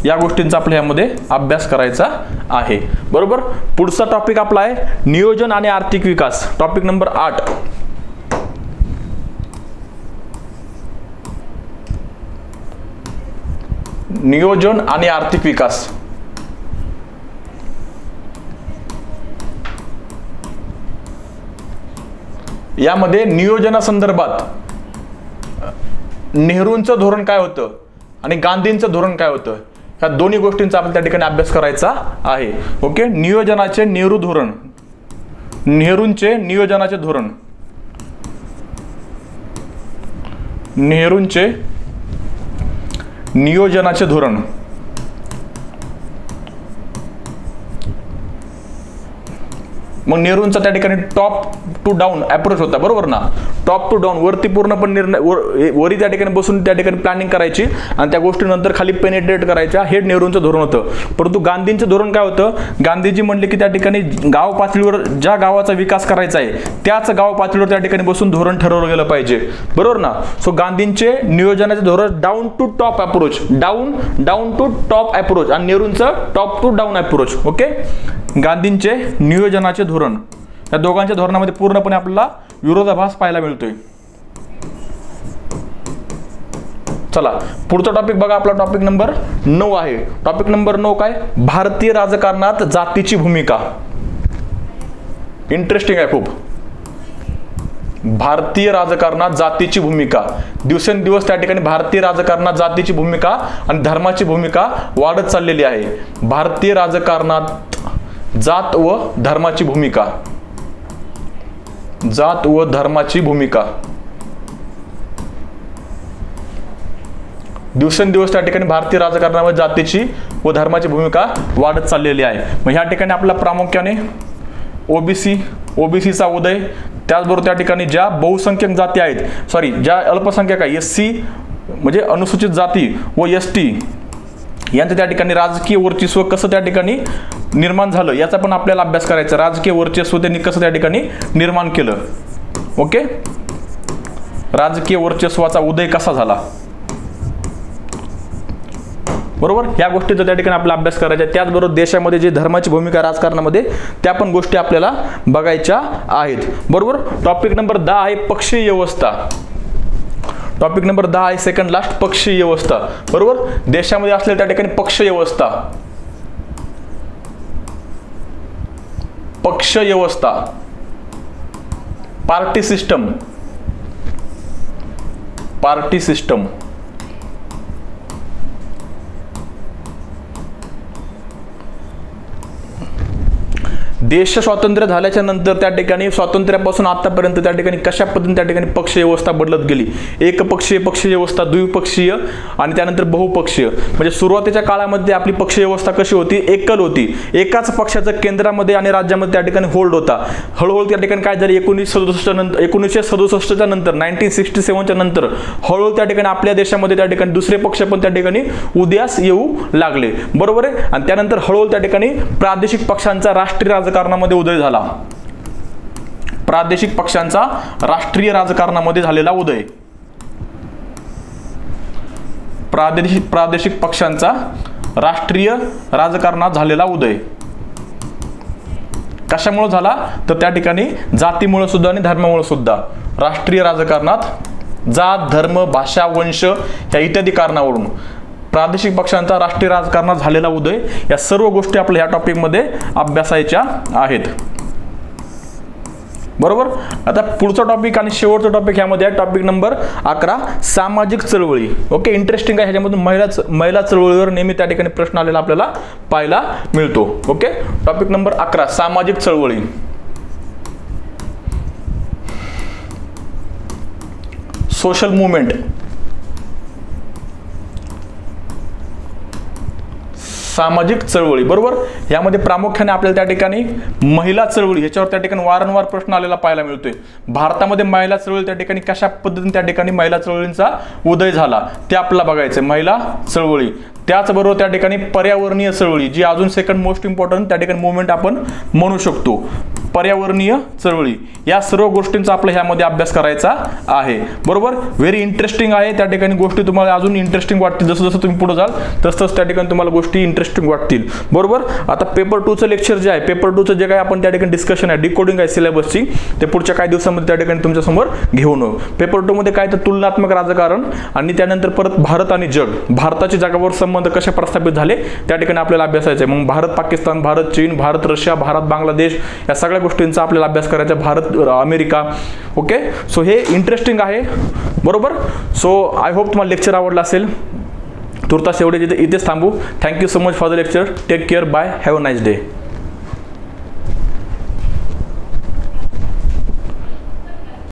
या गोष्टींचा आपल्या यामध्ये अभ्यास करायचा आहे, बरोबर. पुढचा टॉपिक आपला आहे नियोजन आणि आर्थिक विकास. टॉपिक नंबर 8 नियोजन आणि आर्थिक विकास. यामध्ये नियोजनासंदर्भात नेहरूंचं धोरण काय होतं आणि गांधींचं धोरण काय होतं या दोन्ही गोष्टींचा आपण त्या ठिकाणी अभ्यास करायचा आहे. ओके. नियोजनाचे नेहरू धोरण, नेहरूंचे नियोजनाचे धोरण, नेहरूंचे नियोजनाचे धोरण. मग नेहरूंचा त्या ठिकाणी टॉप टू डाऊन अप्रोच होता, बरोबर ना. टॉप टू डाऊन, वरती पूर्णपणे निर्णय वरी त्या ठिकाणी बसून त्या ठिकाणी प्लॅनिंग करायची आणि त्या गोष्टी नंतर खाली पेनिट्रेट करायच्या, हे नेहरूंचं धोरण होतं. परंतु गांधींचं धोरण काय होतं, गांधीजी म्हणले की त्या ठिकाणी गाव पातळीवर ज्या गावाचा विकास करायचा आहे त्याच गाव पातळीवर त्या ठिकाणी बसून धोरण ठरवलं गेलं पाहिजे, बरोबर ना. सो गांधींचे नियोजनाचे धोरण down to top approach, down to top approach आणि नेहरूंचं top to down approach. Okay. गांधींचे नियोजनाचे धोरण, या दोघांच्या धोरणामध्ये पूर्णपणे आपल्याला विरोधाभास पाहायला मिळतोय. चला पुढचा टॉपिक बघा, आपला टॉपिक नंबर 9 आहे. टॉपिक नंबर 9 काय, भारतीय राजकारणात जातीची भूमिका. इंटरेस्टिंग आहे खूप. भारतीय राजकारणात जातीची भूमिका. दिवसेंदिवस त्या ठिकाणी भारतीय राजकारणात जातीची भूमिका आणि धर्माची भूमिका वाढत चाललेली आहे. भारतीय राजकारणात जात व धर्माची भूमिका, जात व धर्माची भूमिका दिवसेंदिवस त्या ठिकाणी भारतीय राजकारणामध्ये जातीची व धर्माची भूमिका वाढत चाललेली आहे. मग ह्या ठिकाणी आपल्याला प्रामुख्याने ओबीसीचा उदय, त्याचबरोबर त्या ठिकाणी ज्या बहुसंख्यक जाती आहेत, सॉरी ज्या अल्पसंख्याक आहे एससी म्हणजे अनुसूचित जाती व एसटी यांचं त्या ठिकाणी राजकीय वर्चस्व कसं त्या ठिकाणी निर्माण झालं याचा पण आपल्याला अभ्यास करायचा. राजकीय वर्चस्व त्यांनी कसं त्या ठिकाणी निर्माण केलं. ओके, राजकीय वर्चस्वाचा उदय कसा झाला, बरोबर, ह्या गोष्टीचा त्या ठिकाणी आपला अभ्यास करायचा. त्याचबरोबर देशामध्ये जे धर्माची भूमिका राजकारणामध्ये त्या पण गोष्टी आपल्याला बघायच्या आहेत. बरोबर. टॉपिक नंबर 10 आहे पक्षीय व्यवस्था. टॉपिक नंबर 10 आहे सेकंड लास्ट पक्षीय व्यवस्था. बरोबर, देशामध्ये असलेल्या त्या ठिकाणी पक्ष व्यवस्था, पक्ष व्यवस्था, पार्टी सिस्टम, पार्टी सिस्टम, देश स्वातंत्र्य झाल्याच्या नंतर त्या ठिकाणी स्वातंत्र्यापासून आतापर्यंत त्या ठिकाणी कशा पद्धतीने त्या ठिकाणी पक्ष व्यवस्था बदलत गेली. एकपक्षीय पक्ष व्यवस्था, द्विपक्षीय आणि त्यानंतर बहुपक्षीय. म्हणजे सुरुवातीच्या काळामध्ये आपली पक्ष व्यवस्था कशी होती, एकल होती, एकाच पक्षाचं केंद्रामध्ये आणि राज्यामध्ये त्या ठिकाणी होल्ड होता. हळूहळू त्या ठिकाणी काय झालं 1967च्या नंतर 1967च्या नंतर हळूहळू त्या ठिकाणी आपल्या देशामध्ये त्या ठिकाणी दुसरे पक्ष पण त्या ठिकाणी उदयास येऊ लागले. बरोबर आहे. आणि त्यानंतर हळूहळू त्या ठिकाणी प्रादेशिक पक्षांचा राष्ट्रीय राजकारणामध्ये उदय झाला. प्रादेशिक पक्षांचा राष्ट्रीय राजकारणामध्ये झालेला उदय, प्रादेशिक पक्षांचा राष्ट्रीय राजकारणात झालेला उदय कशामुळे झाला तर त्या ठिकाणी जातीमुळे सुद्धा आणि धर्मामुळे सुद्धा. राष्ट्रीय राजकारणात जात, धर्म, भाषा, वंश या इत्यादी कारणावरून प्रादेशिक पक्षांचा राष्ट्रीय राजकारणात झालेला उदय, या सर्व गोष्टी आपल्या या टॉपिक मध्ये अभ्यासायच्या आहेत. बरोबर. आता पुढचा टॉपिक आणि शेवटचा टॉपिक यामध्ये आहे टॉपिक नंबर 11 सामाजिक चळवळी. ओके, इंटरेस्टिंग आहे. ह्याच्यामधून महिला चळवळीवर नेहमी त्या ठिकाणी प्रश्न आलेला आपल्याला पाहायला मिळतो. ओके, टॉपिक नंबर 11 सामाजिक चळवळी. सोशल मुवमेंट, सामाजिक चळवळी. बरोबर. यामध्ये प्रामुख्याने आपल्याला त्या ठिकाणी महिला चळवळी ह्याच्यावर त्या ठिकाणी वारंवार प्रश्न आलेला पाहायला मिळतोय. भारतामध्ये महिला चळवळी त्या ठिकाणी कशा पद्धतीने त्या ठिकाणी महिला चळवळींचा उदय झाला ते आपल्याला बघायचं. महिला चळवळी, त्याचबरोबर त्या ठिकाणी पर्यावरणीय चळवळी जी अजून सेकंड मोस्ट इम्पॉर्टंट त्या ठिकाणी मुवमेंट आपण म्हणू शकतो. पर्यावरणीय चळवळी या सर्व गोष्टींचा आपल्या ह्यामध्ये अभ्यास करायचा आहे. बरोबर. व्हेरी इंटरेस्टिंग आहे. त्या ठिकाणी गोष्टी तुम्हाला अजून इंटरेस्टिंग वाटतील. जसं जसं तुम्ही पुढे जाल तसं त्या ठिकाणी तुम्हाला गोष्टी इंटरेस्टिंग वाटतील. बरोबर. आता पेपर 2चं लेक्चर जे आहे, पेपर 2चं जे काय आपण त्या ठिकाणी डिस्कशन आहे, डिकोडिंग आहे सिलेबसची, ते पुढच्या काही दिवसांमध्ये त्या ठिकाणी तुमच्या समोर घेऊन येऊ. पेपर 2 मध्ये काय तर तुलनात्मक राजकारण आणि त्यानंतर परत भारत आणि जग, भारताचे जगावर संबंध कसे प्रस्थापित झाले त्या ठिकाणी आपल्याला अभ्यासायचं आहे. मग भारत पाकिस्तान, भारत चीन, भारत रशिया, भारत बांगलादेश या सगळ्या गोष्टींचा आपल्याला अभ्यास करायचा. भारत अमेरिका. ओके, सो हे इंटरेस्टिंग आहे. बरोबर. सो आय होप तुम्हाला लेक्चर आवडला असेल. तुर्तास एवढे इथेच थांबू. Thank you so much for the lecture. Take care. Bye. Have a nice day.